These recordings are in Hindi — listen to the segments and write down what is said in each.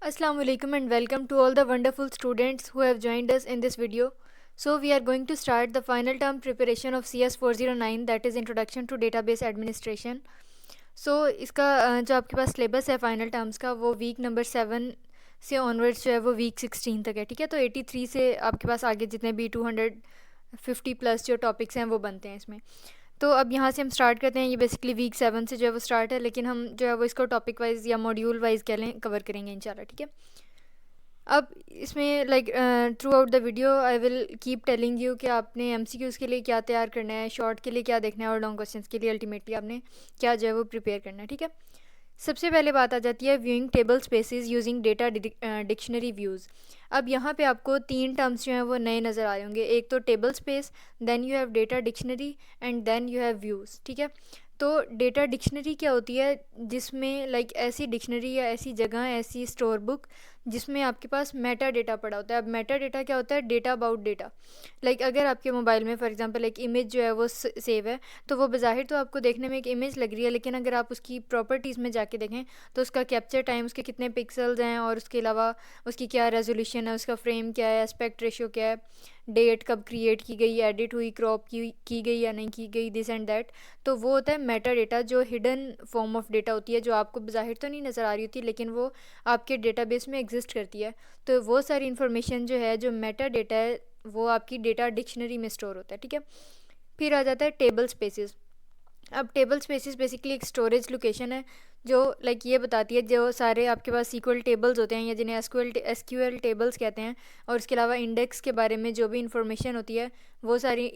Assalamu alaikum and welcome to all the wonderful students who have joined us in this video. So we are going to start the final term preparation of CS 409, that is Introduction to Database Administration. So इसका जो आपके पास सिलेबस है फाइनल टर्म्स का वो वीक नंबर 7 से ऑनवर्ड्स जो है वो वीक 16 तक है, ठीक है। तो 83 से आपके पास आगे जितने भी 250 प्लस जो टॉपिक्स हैं वो बनते हैं इसमें। तो अब यहाँ से हम स्टार्ट करते हैं। ये बेसिकली वीक 7 से जो है वो स्टार्ट है, लेकिन हम जो है वो इसको टॉपिक वाइज या मॉड्यूल वाइज कह लें कवर करेंगे इंशाल्लाह, ठीक है। अब इसमें through out the video I will keep telling you कि आपने एमसीक्यूज़ के लिए क्या तैयार करना है, शॉर्ट के लिए क्या देखना है और लॉन्ग क्वेश्चंस के लिए अल्टीमेटली आपने क्या जो है वो प्रिपेयर करना है, ठीक है। सबसे पहले बात आ जाती है viewing table spaces using data dictionary views. अब यहाँ पे आपको तीन टर्म्स जो हैं वो नए नज़र आ रहे होंगे। एक तो table space, then you have data dictionary and then you have views, ठीक है। तो डेटा डिक्शनरी क्या होती है, जिसमें ऐसी डिक्शनरी या ऐसी जगह, ऐसी स्टोर बुक जिसमें आपके पास मेटा डेटा पड़ा होता है। अब मेटा डेटा क्या होता है? Data about data. अगर आपके मोबाइल में फॉर एग्जांपल एक इमेज जो है वो सेव है, तो वो बज़ाहिर तो आपको देखने में एक इमेज लग रही है, लेकिन अगर आप उसकी प्रॉपर्टीज़ में जाके देखें तो उसका कैप्चर टाइम, उसके कितने पिक्सल्स हैं और उसके अलावा उसकी क्या रेजोल्यूशन है, उसका फ्रेम क्या है, एस्पेक्ट रेशियो क्या है, डेट कब क्रिएट की गई, एडिट हुई, क्रॉप की गई या नहीं की गई, दिस एंड दैट। तो वो होता है मेटा डेटा, जो हिडन फॉर्म ऑफ डेटा होती है, जो आपको बज़ाहिर तो नहीं नज़र आ रही होती, लेकिन वो आपके डेटाबेस में एग्जिस्ट करती है। तो वो सारी इन्फॉर्मेशन जो है, जो मेटा डेटा है, वो आपकी डेटा डिक्शनरी में स्टोर होता है, ठीक है। फिर आ जाता है टेबल स्पेसेस। अब टेबल स्पेसेस बेसिकली एक स्टोरेज लोकेशन है जो ये बताती है जो सारे आपके पास सीक्वल टेबल्स होते हैं या जिन्हें एसक्यूएल टेबल्स कहते हैं, और उसके अलावा इंडेक्स के बारे में जो भी इंफॉर्मेशन होती है वो सारी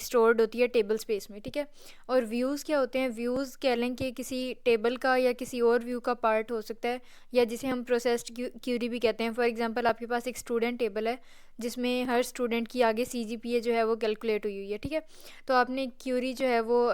स्टोर्ड होती है टेबल स्पेस में, ठीक है। और व्यूज़ क्या होते हैं? व्यूज़ कह लें कि किसी टेबल का या किसी और व्यू का पार्ट हो सकता है, या जिसे हम प्रोसेस्ड क्यूरी भी कहते हैं। फॉर एग्जांपल आपके पास एक स्टूडेंट टेबल है जिसमें हर स्टूडेंट की आगे सीजीपीए जो है वो कैलकुलेट हुई है, ठीक है। तो आपने क्यूरी जो है वो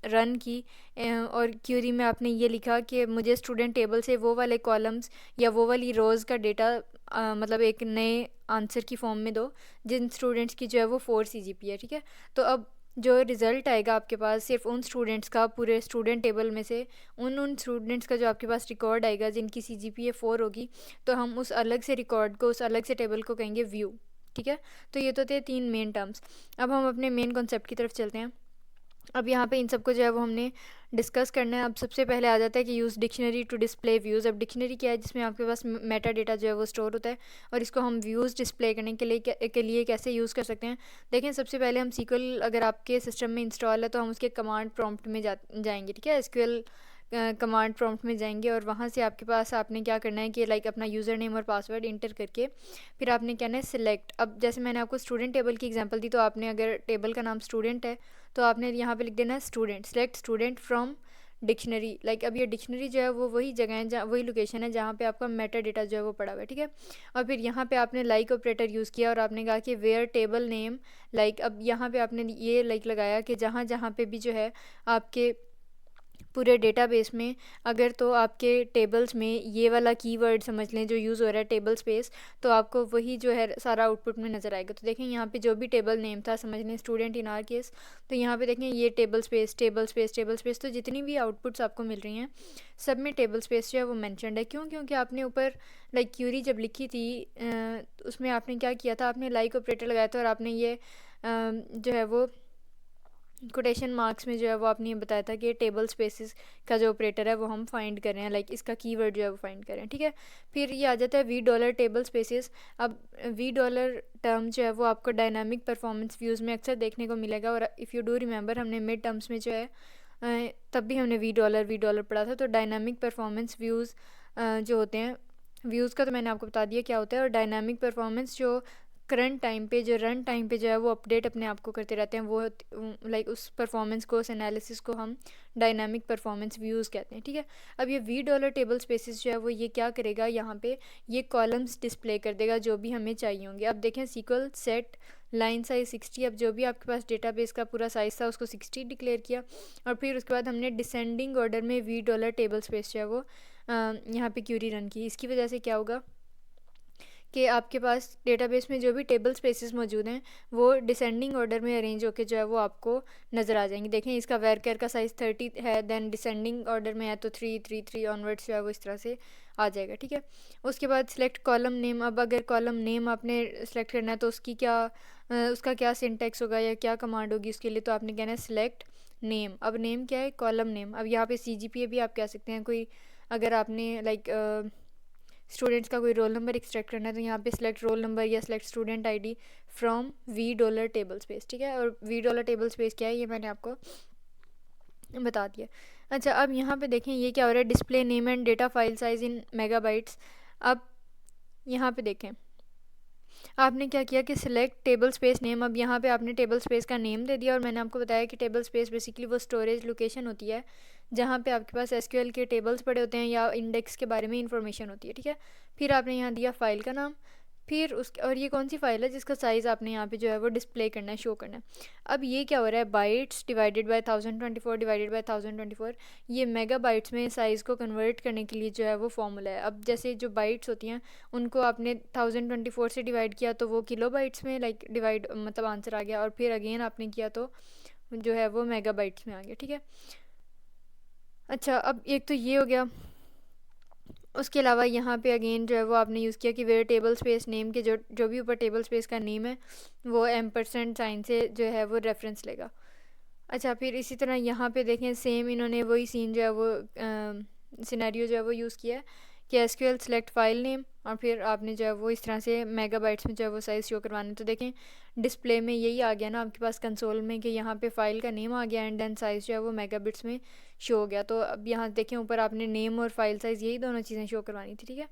रन की, और क्यूरी में आपने ये लिखा कि मुझे स्टूडेंट टेबल से वो वाले कॉलम्स या वो वाली रोज़ का डेटा मतलब एक नए आंसर की फॉर्म में दो जिन स्टूडेंट्स की जो है वो 4 सीजीपीए है, ठीक है। तो अब जो रिज़ल्ट आएगा आपके पास सिर्फ उन स्टूडेंट्स का, पूरे स्टूडेंट टेबल में से उन स्टूडेंट्स का जो आपके पास रिकॉर्ड आएगा जिनकी सीजीपीए 4 होगी, तो हम उस अलग से रिकॉर्ड को, उस अलग से टेबल को कहेंगे व्यू, ठीक है। तो ये तो थे तीन मेन टर्म्स। अब हम अपने मेन कॉन्सेप्ट की तरफ चलते हैं। अब यहाँ पे इन सबको जो है वो हमने डिस्कस करना है। अब सबसे पहले आ जाता है कि use dictionary to display views. अब डिक्शनरी क्या है? जिसमें आपके पास मेटा डेटा जो है वो स्टोर होता है, और इसको हम व्यूज़ डिस्प्ले करने के लिए कैसे यूज़ कर सकते हैं। देखें, सबसे पहले हम सीक्वल अगर आपके सिस्टम में इंस्टॉल है तो हम उसके कमांड प्रॉम्प्ट में जाएंगे, ठीक है। एसक्यूएल कमांड प्रॉम्प्ट में जाएंगे और वहाँ से आपके पास आपने क्या करना है कि अपना यूज़र नेम और पासवर्ड इंटर करके फिर आपने कहना है सिलेक्ट। अब जैसे मैंने आपको स्टूडेंट टेबल की एग्जांपल दी, तो आपने अगर टेबल का नाम स्टूडेंट है तो आपने यहाँ पे लिख देना है student, select student from dictionary. अब ये डिक्शनरी जो है वो वही जगह है, जहाँ वही लोकेशन है जहाँ पे आपका मेटा डेटा जो है वो पड़ा हुआ है, ठीक है। और फिर यहाँ पे आपने ऑपरेटर यूज़ किया और आपने कहा कि वेयर टेबल नेम अब यहाँ पे आपने ये लगाया कि जहाँ जहाँ पे भी जो है आपके पूरे डेटाबेस में, अगर तो आपके टेबल्स में ये वाला कीवर्ड समझ लें जो यूज़ हो रहा है टेबल स्पेस, तो आपको वही जो है सारा आउटपुट में नज़र आएगा। तो देखें यहाँ पे जो भी टेबल नेम था, समझ लें स्टूडेंट इन आर केस, तो यहाँ पे देखें ये table space table space table space, तो जितनी भी आउटपुट्स आपको मिल रही हैं सब में टेबल स्पेस जो है वो मैंशनड है। क्यों? क्योंकि आपने ऊपर क्यूरी जब लिखी थी उसमें आपने क्या किया था, आपने ऑपरेटर लगाया था और आपने ये जो है वो कोटेशन मार्क्स में जो है वो आपने ये बताया था कि टेबल स्पेसेस का जो ऑपरेटर है वो हम फाइंड कर रहे हैं, इसका कीवर्ड जो है वो फाइंड कर रहे हैं, ठीक है। फिर ये आ जाता है $V टेबल स्पेसेस। अब $V टर्म जो है वो आपको डायनामिक परफॉर्मेंस व्यूज़ में अक्सर देखने को मिलेगा, और इफ़ यू डू रिमेंबर हमने मिड टर्म्स में जो है तब भी हमने $V पढ़ा था। तो डायनामिक परफॉर्मेंस व्यूज़ जो होते हैं, व्यूज़ का तो मैंने आपको बता दिया क्या होता है, और डायनामिक परफॉर्मेंस जो करंट टाइम पे, जो रन टाइम पे जो है वो अपडेट अपने आप को करते रहते हैं, वो उस परफॉर्मेंस को, उस एनालिसिस को हम डायनामिक परफॉर्मेंस व्यूज़ कहते हैं, ठीक है। अब ये $V टेबल स्पेसिस जो है वो ये क्या करेगा, यहाँ पे ये कॉलम्स डिस्प्ले कर देगा जो भी हमें चाहिए होंगे। अब देखें सीक्वल सेट लाइन साइज 60। अब जो भी आपके पास डेटाबेस का पूरा साइज़ था उसको 60 डिक्लेयर किया, और फिर उसके बाद हमने डिसेंडिंग ऑर्डर में $V टेबल स्पेस जो है वो यहाँ पे क्यूरी रन की। इसकी वजह से क्या होगा कि आपके पास डेटाबेस में जो भी टेबल स्पेसेस मौजूद हैं वो डिसेंडिंग ऑर्डर में अरेंज होके जो है वो आपको नज़र आ जाएंगे। देखें इसका वेरकेयर का साइज़ 30 है, देन डिसेंडिंग ऑर्डर में है तो 3 3 3 ऑनवर्ड्स जो है वो इस तरह से आ जाएगा, ठीक है। उसके बाद सिलेक्ट कॉलम नेम। अब अगर कॉलम नेम आपने सेलेक्ट करना है तो उसका क्या सिंटेक्स होगा या क्या कमांड होगी उसके लिए, तो आपने कहना है सिलेक्ट नेम। अब नेम क्या है, कॉलम नेम। अब यहाँ पे CGPA भी आप कह सकते हैं, कोई अगर आपने स्टूडेंट्स का कोई रोल नंबर एक्सट्रैक्ट करना है तो यहाँ पे सिलेक्ट रोल नंबर या select student ID from $V table space, ठीक है। और $V टेबल स्पेस क्या है ये मैंने आपको बता दिया। अच्छा, अब यहाँ पे देखें ये क्या हो रहा है, display name and data file size in megabytes. अब यहाँ पे देखें आपने क्या किया कि सिलेक्ट टेबल स्पेस नेम। अब यहाँ पे आपने टेबल स्पेस का नेम दे दिया और मैंने आपको बताया कि टेबल स्पेस बेसिकली वो स्टोरेज लोकेशन होती है जहाँ पे आपके पास SQL के टेबल्स पड़े होते हैं या इंडेक्स के बारे में इंफॉर्मेशन होती है, ठीक है। फिर आपने यहाँ दिया फाइल का नाम, फिर उसके और ये कौन सी फाइल है जिसका साइज़ आपने यहाँ पे जो है वो डिस्प्ले करना है, शो करना है। अब ये क्या हो रहा है, bytes divided by 1024 divided by 1024, ये मेगा बाइट्स में साइज़ को कन्वर्ट करने के लिए जो है वो फॉर्मूला है। अब जैसे जो बाइट्स होती हैं उनको आपने 1024 से डिवाइड किया तो वो किलो बाइट्स में डिवाइड मतलब आंसर आ गया, और फिर अगेन आपने किया तो जो है वो मेगा बाइट्स में आ गया, ठीक है। अच्छा, अब एक तो ये हो गया। उसके अलावा यहाँ पे अगेन जो है वो आपने यूज़ किया कि वेयर टेबल स्पेस नेम के जो भी ऊपर टेबल स्पेस का नेम है वो M% साइन से जो है वो रेफरेंस लेगा। अच्छा, फिर इसी तरह यहाँ पे देखें सेम इन्होंने वही सीन जो है वो सिनेरियो जो है वो यूज़ किया है कि SQL सेलेक्ट फाइल नेम, और फिर आपने जो है वो इस तरह से मेगाबाइट्स में जो है वो साइज़ शो करवाना है। तो देखें डिस्प्ले में यही आ गया ना आपके पास कंसोल में कि यहाँ पे फाइल का नेम आ गया एंड देन साइज़ जो है वो मेगाबिट्स में शो हो गया। तो अब यहाँ देखें ऊपर आपने नेम और फाइल साइज़ यही दोनों चीज़ें शो करवानी थी, ठीक है।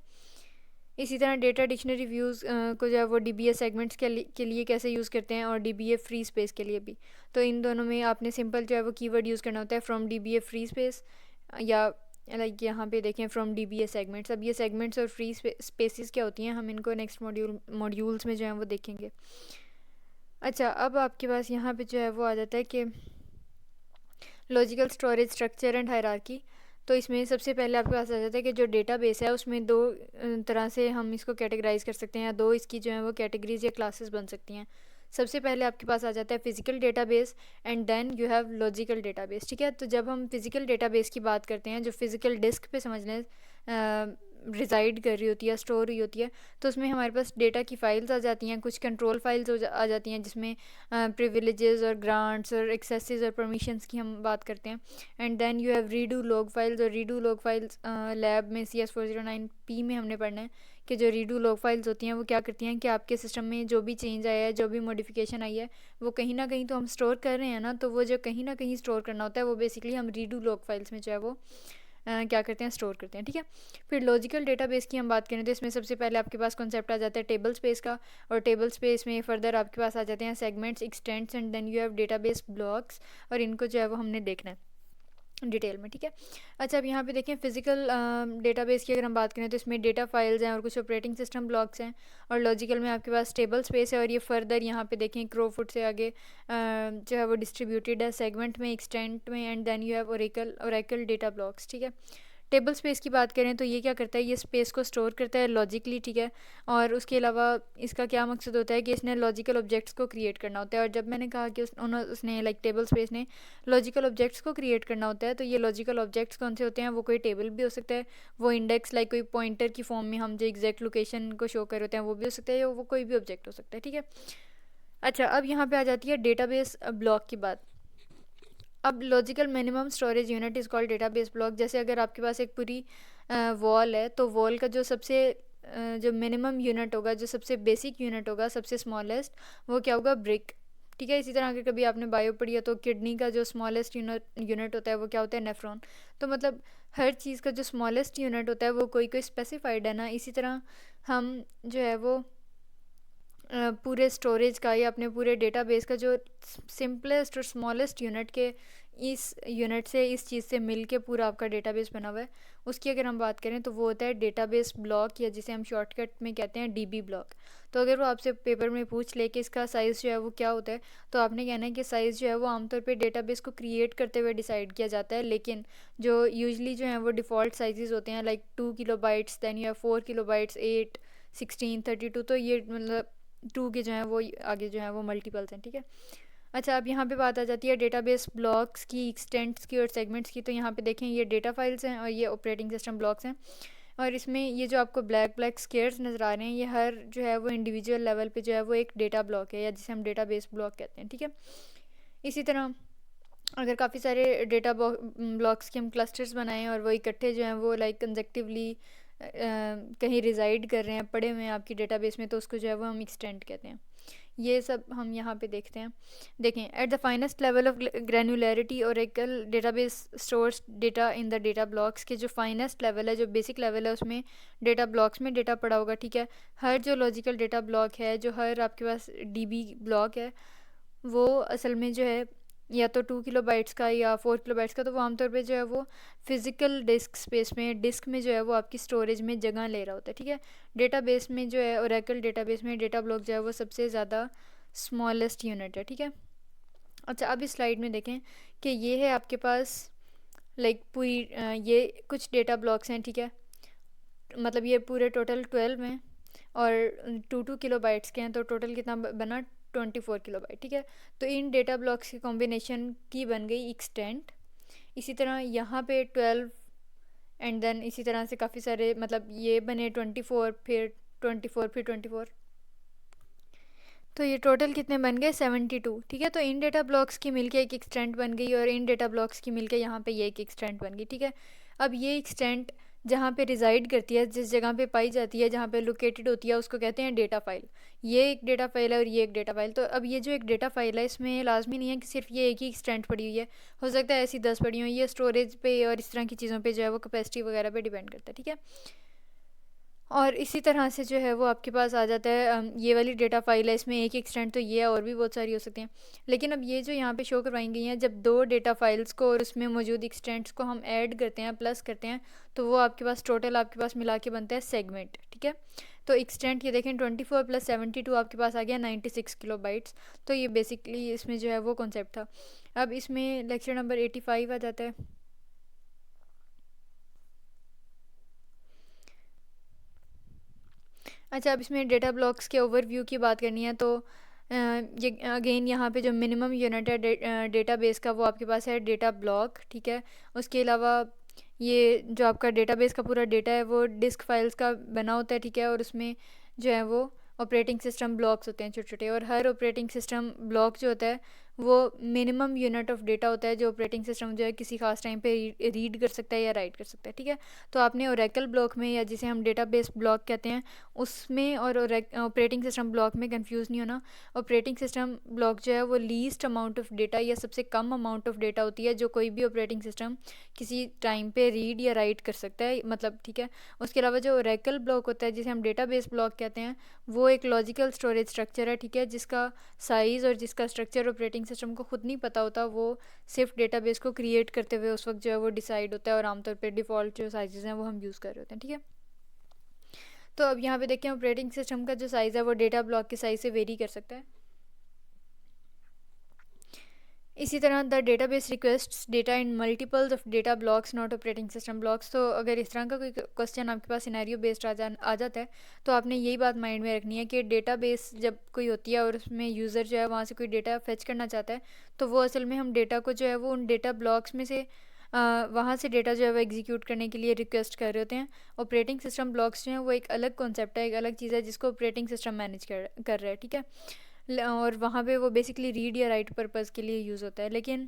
इसी तरह डेटा डिक्शनरी व्यूज़ को जो है वो DBA सेगमेंट्स के लिए कैसे यूज़ करते हैं और DBA फ्री स्पेस के लिए भी। तो इन दोनों में आपने सिंपल जो है वो कीवर्ड यूज़ करना होता है फ्रॉम DBA फ्री स्पेस, या यहाँ पे देखें फ्रॉम DBA सेगमेंट्स। अब ये सेगमेंट्स और फ्री स्पेसिस क्या होती हैं हम इनको नेक्स्ट मॉड्यूल्स में जो है वो देखेंगे। अच्छा, अब आपके पास यहाँ पे जो है वो आ जाता है कि logical storage structure and hierarchy. तो इसमें सबसे पहले आपके पास आ जाता है कि जो डेटाबेस है उसमें दो तरह से हम इसको कैटेगराइज कर सकते हैं, या दो इसकी जो है वो कैटेगरीज या क्लासेस बन सकती हैं। सबसे पहले आपके पास आ जाता है physical database and then you have logical database, ठीक है। तो जब हम फिजिकल डेटाबेस की बात करते हैं जो फिजिकल डिस्क पे समझ लें रिज़ाइड कर रही होती है, स्टोर हुई होती है, तो उसमें हमारे पास डेटा की फ़ाइल्स आ जाती हैं, कुछ कंट्रोल फाइल्स आ जाती हैं जिसमें प्रिविलेजेस और ग्रांट्स और एक्सेसेस और परमिशंस की हम बात करते हैं। And then you have redo log files, और रीडू लॉग फाइल्स लैब में CS409P में हमने पढ़ना है कि जो रीडू लॉग फाइल्स होती हैं वो क्या करती हैं कि आपके सिस्टम में जो भी चेंज आया है, जो भी मॉडिफिकेशन आई है, वो कहीं ना कहीं तो हम स्टोर कर रहे हैं ना, तो वो जो कहीं ना कहीं स्टोर करना होता है वो बेसिकली हम रीडू लॉग फाइल्स में जो है वो क्या करते हैं, स्टोर करते हैं, ठीक है। फिर लॉजिकल डेटाबेस की हम बात करें तो इसमें सबसे पहले आपके पास कॉन्सेप्ट आ जाता है टेबल स्पेस का, और टेबल स्पेस में फर्दर आपके पास आ जाते हैं segments, extents and then you have database blocks, और इनको जो है वो हमने देखना है डिटेल में, ठीक है। अच्छा, अब यहाँ पे देखें फिजिकल डेटाबेस की अगर हम बात करें तो इसमें डेटा फाइल्स हैं और कुछ ऑपरेटिंग सिस्टम ब्लॉक्स हैं, और लॉजिकल में आपके पास टेबल स्पेस है, और ये फर्दर यहाँ पे देखें क्रोफुट से आगे जो है वो डिस्ट्रीब्यूटेड है सेगमेंट में, एक्सटेंट में, and then you have Oracle data blocks, ठीक है। टेबल स्पेस की बात करें तो ये क्या करता है, ये स्पेस को स्टोर करता है लॉजिकली, ठीक है। और उसके अलावा इसका क्या मकसद होता है कि इसने लॉजिकल ऑब्जेक्ट्स को क्रिएट करना होता है, और जब मैंने कहा कि उसने टेबल स्पेस ने लॉजिकल ऑब्जेक्ट्स को क्रिएट करना होता है, तो ये लॉजिकल ऑब्जेक्ट्स कौन से होते हैं, वो कोई टेबल भी हो सकता है, वो इंडेक्स कोई पॉइंटर की फॉर्म में हम जो एग्जैक्ट लोकेशन को शो कर होते हैं वो भी हो सकता है, या वो कोई भी ऑब्जेक्ट हो सकता है, ठीक है। अच्छा, अब यहाँ पे आ जाती है डेटाबेस ब्लॉक की बात। अब logical minimum storage unit is called database block. जैसे अगर आपके पास एक पूरी वॉल है तो वॉल का जो सबसे जो मिनिमम यूनिट होगा, जो सबसे बेसिक यूनिट होगा, सबसे स्मॉलेस्ट, वो क्या होगा, ब्रिक, ठीक है। इसी तरह अगर कभी आपने बायो पढ़ी है तो किडनी का जो स्मॉलेस्ट यूनिट होता है वो क्या होता है, नेफ्रॉन। तो मतलब हर चीज़ का जो स्मॉलेस्ट यूनिट होता है वो कोई स्पेसिफाइड है ना। इसी तरह हम जो है वो पूरे स्टोरेज का या अपने पूरे डेटाबेस का जो सिंपलेस्ट और स्मॉलेस्ट यूनिट के इस यूनिट से इस चीज़ से मिल के पूरा आपका डेटाबेस बना हुआ है, उसकी अगर हम बात करें तो वो होता है डेटाबेस ब्लॉक, या जिसे हम शॉर्टकट में कहते हैं DB ब्लॉक। तो अगर वो आपसे पेपर में पूछ ले कि इसका साइज़ जो है वो क्या होता है, तो आपने कहना है कि साइज़ जो है वो आमतौर पे डेटाबेस को क्रिएट करते हुए डिसाइड किया जाता है, लेकिन जो यूजली जो है वो डिफ़ॉल्ट साइजेस होते हैं 2 kilobytes, then you have 4 kilobytes, 8, 16, 32, तो ये मतलब 2 के जो हैं वो आगे जो हैं वो मल्टीपल्स हैं, ठीक है। अच्छा, अब यहाँ पे बात आ जाती है डेटाबेस ब्लॉक्स की, एक्सटेंट्स की और सेगमेंट्स की। तो यहाँ पे देखें ये डेटा फाइल्स हैं और ये ऑपरेटिंग सिस्टम ब्लॉक्स हैं। और इसमें ये जो आपको ब्लैक ब्लैक स्क्वेयर्स नज़र आ रहे हैं, ये हर जो है वो इंडिविजुअल लेवल पे जो है वो एक डेटा ब्लॉक है, या जिसे हम डेटाबेस ब्लॉक कहते हैं, ठीक है। इसी तरह अगर काफ़ी सारे डेटा ब्लॉक्स के हम क्लस्टर्स बनाएं और वो इकट्ठे जो हैं वो लाइक कंजेक्टिवली कहीं रिजाइड कर रहे हैं, पड़े हुए हैं आपकी डेटाबेस में, तो उसको जो है वो हम एक्सटेंट कहते हैं। ये सब हम यहाँ पे देखते हैं। देखें, at the finest level of granularity Oracle database stores data in the data blocks के जो फाइनेस्ट लेवल है, जो बेसिक लेवल है, उसमें डेटा ब्लॉक्स में डेटा पड़ा होगा, ठीक है। हर जो लॉजिकल डेटा ब्लॉक है, जो हर आपके पास डीबी ब्लॉक है, वो असल में जो है या तो 2 किलोबाइट्स का या 4 किलोबाइट्स का, तो वो आमतौर पे जो है वो फिज़िकल डिस्क स्पेस में, डिस्क में जो है वो आपकी स्टोरेज में जगह ले रहा होता है, ठीक है। डेटाबेस में जो है ओरेकल डेटाबेस में डेटा ब्लॉक जो है वो सबसे ज़्यादा स्मॉलेस्ट यूनिट है, ठीक है। अच्छा, अब इस स्लाइड में देखें कि ये है आपके पास लाइक पूरी ये कुछ डेटा ब्लॉक्स हैं, ठीक है। मतलब ये पूरे टोटल 12 हैं और 2 किलोबाइट्स के हैं, तो टोटल कितना बना 24 किलोबाइट, ठीक है। तो इन डेटा ब्लॉक्स की कॉम्बिनेशन की बन गई एक्सटेंट। इसी तरह यहाँ पे 12 एंड देन इसी तरह से काफ़ी सारे, मतलब ये बने 24, फिर 24, फिर 24, तो ये टोटल कितने बन गए 72, ठीक है। तो इन डेटा ब्लॉक्स की मिलके एक एक्सटेंट बन गई और इन डेटा ब्लॉक्स की मिलके यहाँ पे ये एक एक्सटेंट बन गई, ठीक है। अब ये एक्सटेंट जहाँ पे रिजाइड करती है, जिस जगह पे पाई जाती है, जहाँ पे लोकेटेड होती है, उसको कहते हैं डेटा फाइल। ये एक डेटा फाइल है और ये एक डेटा फाइल। तो अब ये जो एक डेटा फाइल है, इसमें लाजमी नहीं है कि सिर्फ ये एक ही एक्सटेंट पड़ी हुई है, हो सकता है ऐसी 10 पड़ी हुई। ये स्टोरेज पे और इस तरह की चीज़ों पर जो है वो कैपेसिटी वगैरह पर डिपेंड करता है, ठीक है। और इसी तरह से जो है वो आपके पास आ जाता है ये वाली डेटा फाइल है, इसमें एक एक्सटेंट तो ये है, और भी बहुत सारी हो सकती हैं। लेकिन अब ये जो यहाँ पे शो करवाई गई हैं, जब 2 डेटा फाइल्स को और उसमें मौजूद एक्सटेंट्स को हम ऐड करते हैं, प्लस करते हैं, तो वो आपके पास टोटल आपके पास मिला के बनता है सेगमेंट, ठीक है। तो एक्सटेंट ये देखें 24 + 72 आपके पास आ गया 96 किलोबाइट्स। तो ये बेसिकली इसमें जो है वो कॉन्सेप्ट था। अब इसमें लेक्चर नंबर 85 आ जाता है। अच्छा, अब इसमें डेटा ब्लॉक्स के ओवरव्यू की बात करनी है, तो ये अगेन यहाँ पे जो मिनिमम यूनिट है डेटाबेस का, वो आपके पास है डेटा ब्लॉक, ठीक है। उसके अलावा ये जो आपका डेटाबेस का पूरा डेटा है वो डिस्क फाइल्स का बना होता है, ठीक है। और उसमें जो है वो ऑपरेटिंग सिस्टम ब्लॉक्स होते हैं छोटे छोटे, और हर ऑपरेटिंग सिस्टम ब्लॉक जो होता है वो मिनिमम यूनिट ऑफ डेटा होता है, जो ऑपरेटिंग सिस्टम जो है किसी खास टाइम पे रीड कर सकता है या राइट कर सकता है, ठीक है। तो आपने ओरेकल ब्लॉक में, या जिसे हम डेटाबेस ब्लॉक कहते हैं, उसमें और ऑपरेटिंग सिस्टम ब्लॉक में कंफ्यूज नहीं होना। ऑपरेटिंग सिस्टम ब्लॉक जो है वो लीस्ट अमाउंट ऑफ डेटा या सबसे कम अमाउंट ऑफ डेटा होती है जो कोई भी ऑपरेटिंग सिस्टम किसी टाइम पे रीड या राइट कर सकता है, मतलब, ठीक है। उसके अलावा जो ओरेकल ब्लॉक होता है, जिसे हम डेटाबेस ब्लॉक कहते हैं, वो एक लॉजिकल स्टोरेज स्ट्रक्चर है, ठीक है, जिसका साइज़ और जिसका स्ट्रक्चर ऑपरेटिंग सिस्टम को खुद नहीं पता होता। वो सिर्फ डेटाबेस को क्रिएट करते हुए उस वक्त जो है वो डिसाइड होता है, और आमतौर पर डिफ़ॉल्ट जो साइजेस हैं वो हम यूज़ कर रहे होते हैं, ठीक है। तो अब यहाँ पे देखें, ऑपरेटिंग सिस्टम का जो साइज़ है वो डेटा ब्लॉक के साइज़ से वेरी कर सकता है। इसी तरह the database requests data in multiples of data blocks not operating system blocks. तो अगर इस तरह का कोई क्वेश्चन आपके पास सिनेरियो बेस्ड आ जाता है, तो आपने यही बात माइंड में रखनी है कि डेटाबेस जब कोई होती है और उसमें यूज़र जो है वहाँ से कोई डेटा फेच करना चाहता है, तो वो असल में हम डेटा को जो है वो उन डेटा ब्लॉक्स में से वहाँ से डेटा जो है वो एग्जीक्यूट करने के लिए रिक्वेस्ट कर रहे होते हैं। ऑपरेटिंग सिस्टम ब्लॉक्स जो हैं वो एक अलग कॉन्सेप्ट है, एक अलग चीज़ है जिसको ऑपरेटिंग सिस्टम मैनेज कर रहा है, ठीक है। और वहाँ पे वो बेसिकली रीड या राइट पर्पज़ के लिए यूज़ होता है। लेकिन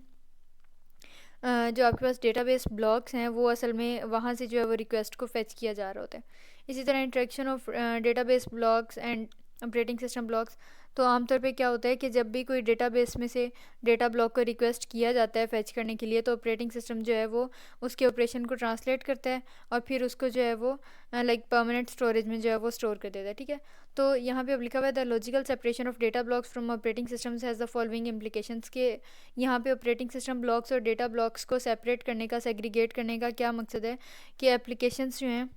जो आपके पास डेटाबेस ब्लॉक्स हैं वो असल में वहाँ से जो है वो रिक्वेस्ट को फेच किया जा रहा होता है। इसी तरह interaction of database blocks and operating system blocks. तो आमतौर पे क्या होता है कि जब भी कोई डेटाबेस में से डेटा ब्लॉक को रिक्वेस्ट किया जाता है फेच करने के लिए, तो ऑपरेटिंग सिस्टम जो है वो उसके ऑपरेशन को ट्रांसलेट करता है और फिर उसको जो है वो लाइक परमानेंट स्टोरेज में जो है वो स्टोर कर देता है, ठीक है। तो यहाँ पे अब लिखा हुआ है the logical separation of data blocks from operating systems has the following implications के यहाँ पे ऑपरेटिंग सिस्टम ब्लॉक्स और डेटा ब्लॉक्स को सेपरेट करने का, सेग्रीगेट करने का क्या मकसद है कि एप्लीकेशंस जो हैं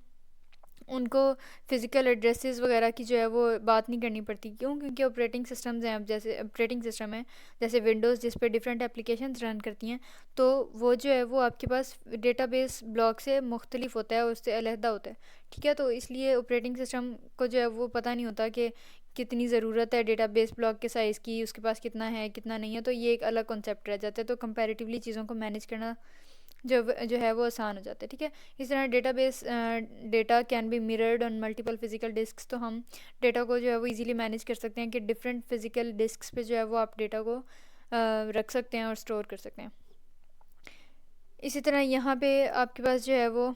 उनको फ़िज़िकल एड्रेसेस वगैरह की जो है वो बात नहीं करनी पड़ती। क्यों? क्योंकि ऑपरेटिंग सिस्टम्स हैं, अब जैसे ऑपरेटिंग सिस्टम है जैसे विंडोज़, जिस पे डिफरेंट एप्लीकेशंस रन करती हैं, तो वो जो है वो आपके पास डेटाबेस ब्लॉक से मुख्तलिफ होता है, उससे अलहदा होता है। ठीक है, तो इसलिए ऑपरेटिंग सिस्टम को जो है वो पता नहीं होता कि कितनी ज़रूरत है डेटाबेस ब्लॉक के साइज़ की, उसके पास कितना है कितना नहीं है, तो ये एक अलग कॉन्सेप्ट रह जाता है। तो कंपैरेटिवली चीज़ों को मैनेज करना जो है वो आसान हो जाता है। ठीक है, इस तरह database data can be mirrored on multiple physical disk, तो हम डेटा को जो है वो इजीली मैनेज कर सकते हैं कि डिफरेंट फिजिकल डिस्क पे जो है वो आप डेटा को रख सकते हैं और स्टोर कर सकते हैं। इसी तरह यहाँ पे आपके पास जो है वो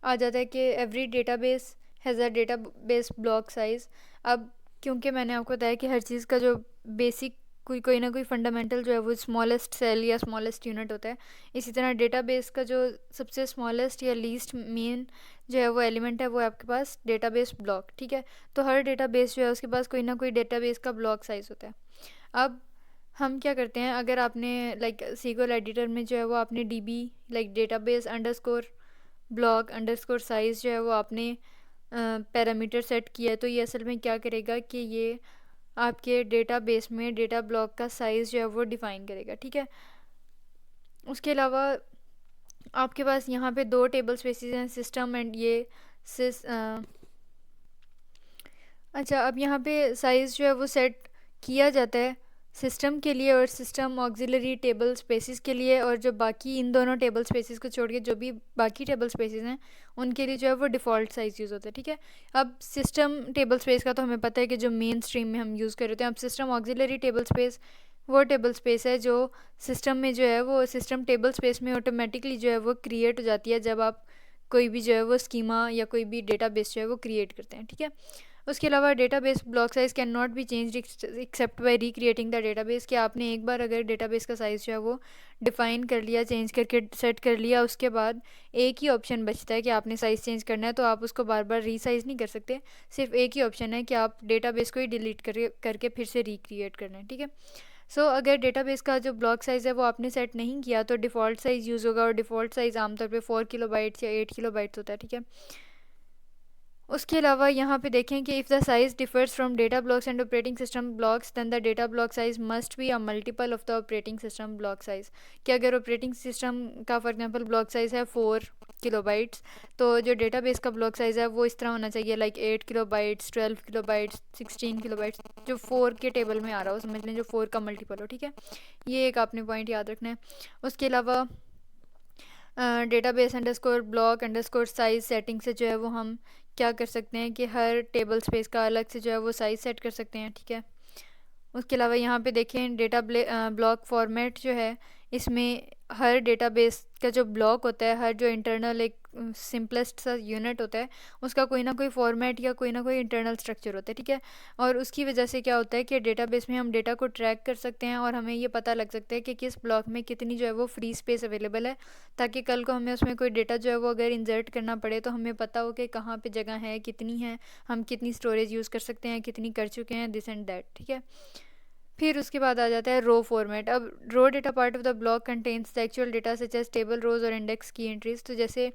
आ जाता है कि every database has a database block size. अब क्योंकि मैंने आपको बताया कि हर चीज़ का जो बेसिक कोई ना कोई फंडामेंटल जो है वो स्मॉलेस्ट सेल या स्मॉलेस्ट यूनिट होता है, इसी तरह डेटाबेस का जो सबसे स्मॉलेस्ट या लीस्ट मेन जो है वो एलिमेंट है वो आपके पास डेटाबेस ब्लॉक। ठीक है, तो हर डेटाबेस जो है उसके पास कोई ना कोई डेटाबेस का ब्लॉक साइज़ होता है। अब हम क्या करते हैं, अगर आपने लाइक सीक्वल एडिटर में जो है वो आपने dB like database underscore block underscore size जो है वो आपने पैरामीटर सेट किया है, तो ये असल में क्या करेगा कि ये आपके डेटाबेस में डेटा ब्लॉक का साइज़ जो है वो डिफ़ाइन करेगा। ठीक है, उसके अलावा आपके पास यहाँ पे दो टेबल स्पेसिस हैं, सिस्टम एंड ये सिस अच्छा, अब यहाँ पे साइज़ जो है वो सेट किया जाता है सिस्टम के लिए और सिस्टम ऑक्सिलरी टेबल स्पेसिस के लिए, और जो बाकी इन दोनों टेबल स्पेसिस को छोड़ के जो भी बाकी टेबल स्पेसिस हैं उनके लिए जो है वो डिफ़ॉल्ट साइज़ यूज़ होता है। ठीक है, अब सिस्टम टेबल स्पेस का तो हमें पता है कि जो मेन स्ट्रीम में हम यूज़ कर रहे हैं। अब सिस्टम ऑक्सिलरी टेबल स्पेस वो टेबल स्पेस है जो सिस्टम में जो है वो सिस्टम टेबल स्पेस में ऑटोमेटिकली जो है वो क्रिएट हो जाती है जब आप कोई भी जो है वो स्कीमा या कोई भी डेटाबेस जो है वो क्रिएट करते हैं। ठीक है, उसके अलावा database block size can not B change except by recreating the database, कि आपने एक बार अगर डेटाबेस का साइज़ जो है वो डिफ़ाइन कर लिया, चेंज करके सेट कर लिया, उसके बाद एक ही ऑप्शन बचता है कि आपने साइज़ चेंज करना है, तो आप उसको बार बार रीसाइज़ नहीं कर सकते। सिर्फ एक ही ऑप्शन है कि आप डेटाबेस को ही डिलीट करके फिर से रिक्रिएट करना है। ठीक है, अगर डेटाबेस का जो ब्लॉक साइज़ है वो आपने सेट नहीं किया तो डिफ़ॉल्ट साइज़ यूज़ होगा, और डिफ़ॉल्ट साइज़ आमतौर पे 4 किलोबाइट्स या 8 किलोबाइट्स होता है। ठीक है, उसके अलावा यहाँ पे देखें कि if the size differs from data blocks and operating system blocks then the data block size must be a multiple of the operating system block size, कि अगर ऑपरेटिंग सिस्टम का फॉर एग्जांपल ब्लॉक साइज़ है 4 किलोबाइट्स, तो जो डेटाबेस का ब्लॉक साइज़ है वो इस तरह होना चाहिए लाइक 8 किलोबाइट्स, 12 किलोबाइट्स, 16 किलोबाइट्स, जो 4 के टेबल में आ रहा हो, समझ लें जो 4 का मल्टीपल हो। ठीक है, ये एक आपने पॉइंट याद रखना है। उसके अलावा database underscore block underscore size setting से जो है वो हम क्या कर सकते हैं कि हर टेबल स्पेस का अलग से जो है वो साइज़ सेट कर सकते हैं। ठीक है, उसके अलावा यहाँ पे देखें डेटा ब्लॉक फॉर्मेट जो है, इसमें हर डेटाबेस का जो ब्लॉक होता है, हर जो इंटरनल एक सिंपलेस्ट सा यूनिट होता है, उसका कोई ना कोई फॉर्मेट या कोई ना कोई इंटरनल स्ट्रक्चर होता है। ठीक है, और उसकी वजह से क्या होता है कि डेटाबेस में हम डेटा को ट्रैक कर सकते हैं और हमें ये पता लग सकता है कि किस ब्लॉक में कितनी जो है वो फ्री स्पेस अवेलेबल है, ताकि कल को हमें उसमें कोई डेटा जो है वो अगर इंसर्ट करना पड़े तो हमें पता हो कि कहाँ पे जगह है, कितनी है, हम कितनी स्टोरेज यूज़ कर सकते हैं, कितनी कर चुके हैं, दिस एंड दैट। ठीक है, फिर उसके बाद आ जाता है रो फॉर्मेट। अब row data part of the block contains the actual data such as table rows और इंडेक्स की एंट्रीज, तो जैसे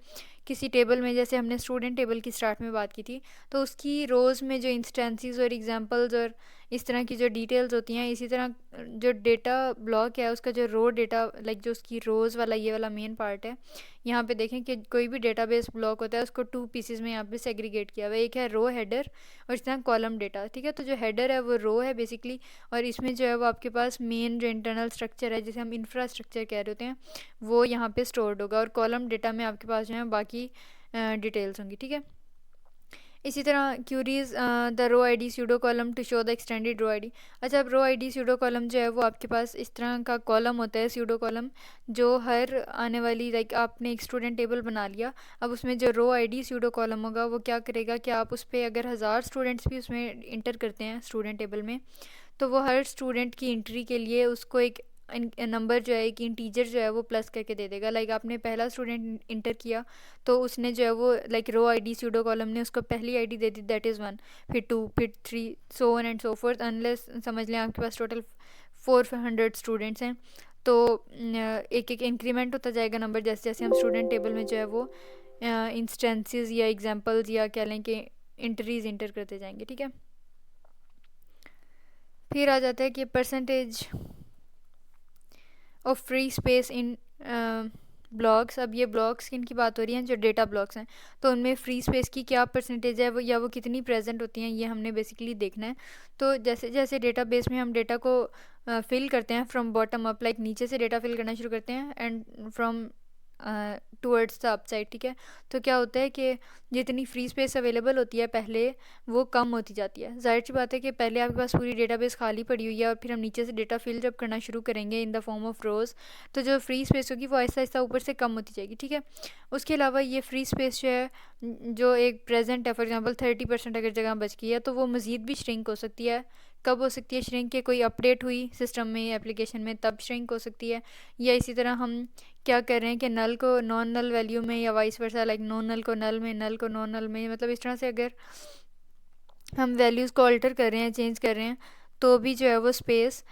किसी टेबल में, जैसे हमने स्टूडेंट टेबल की स्टार्ट में बात की थी, तो उसकी रोज़ में जो इंस्टेंसेस और एग्जांपल्स और इस तरह की जो डिटेल्स होती हैं, इसी तरह जो डेटा ब्लॉक है उसका जो रो डेटा लाइक जो उसकी रोज़ वाला ये वाला मेन पार्ट है, यहाँ पे देखें कि कोई भी डेटाबेस ब्लॉक होता है उसको 2 पीसेस में यहाँ पे सेग्रीगेट किया हुआ है। एक है रो हेडर और इस तरह कॉलम डेटा। ठीक है, तो जो हेडर है वो रो है बेसिकली, और इसमें जो है वो आपके पास मेन जो इंटरनल स्ट्रक्चर है, जिसे हम इंफ्रास्ट्रक्चर कह रहे होते हैं, वो यहाँ पे स्टोर्ड होगा, और कॉलम डेटा में आपके पास जो है बाकी डिटेल्स होंगी। ठीक है, इसी तरह queries the row ID pseudo column to show the extended row ID. अच्छा, अब रो आईडी सूडो कॉलम जो है वो आपके पास इस तरह का कॉलम होता है, सूडो कॉलम, जो हर आने वाली लाइक आपने एक स्टूडेंट टेबल बना लिया, अब उसमें जो रो आईडी सूडो कॉलम होगा वो क्या करेगा कि आप उस पर अगर 1000 स्टूडेंट्स भी उसमें इंटर करते हैं स्टूडेंट टेबल में, तो वो हर स्टूडेंट की एंट्री के लिए उसको एक नंबर जो है, एक इंटीजर जो है वो प्लस करके दे देगा। लाइक आपने पहला स्टूडेंट इंटर किया तो उसने जो है वो लाइक रो आईडी सूडो कॉलम ने उसको पहली ID they the, that is 1, फिर 2, फिर 3, so on and so fourth, unless समझ लें आपके पास टोटल 400 स्टूडेंट्स हैं, तो एक एक इंक्रीमेंट होता जाएगा नंबर जैसे जैसे हम स्टूडेंट टेबल में जो है वो इंस्टेंसेस या एग्जांपल्स या क्या लें कि एंट्रीज इंटर करते जाएंगे, ठीक है। फिर आ जाता है कि percentage of free space in blocks. अब ये ब्लॉक्स किन की बात हो रही है, जो डेटा ब्लॉक्स हैं, तो उनमें फ्री स्पेस की क्या परसेंटेज है वो, या वो कितनी प्रेजेंट होती हैं, ये हमने बेसिकली देखना है। तो जैसे जैसे डेटा बेस में हम डेटा को फिल करते हैं फ्रॉम बॉटम अप, लाइक नीचे से डेटा फिल करना शुरू करते हैं and from towards the upside, ठीक है। तो क्या होता है कि जितनी फ्री स्पेस अवेलेबल होती है पहले, वो कम होती जाती है। जाहिर सी बात है कि पहले आपके पास पूरी डेटाबेस खाली पड़ी हुई है और फिर हम नीचे से डेटा फिल जब करना शुरू करेंगे in the form of rows, तो जो फ्री स्पेस होगी वो आहिस्ता आहिस्ता ऊपर से कम होती जाएगी, ठीक है। उसके अलावा ये फ्री स्पेस जो है, जो एक प्रेजेंट है, फॉर एग्जांपल 30% अगर जगह बच गई है, तो वो मज़ीद भी श्रिंक हो सकती है। कब हो सकती है श्रिंक, के कोई अपडेट हुई सिस्टम में, एप्लीकेशन में, तब श्रिंक हो सकती है। या इसी तरह हम क्या कर रहे हैं कि नल को नॉन नल वैल्यू में, या vice versa, like non null को नल में, नल को नॉन नल में, मतलब इस तरह से अगर हम वैल्यूज़ को अल्टर कर रहे हैं, चेंज कर रहे हैं, तो भी जो है वो स्पेस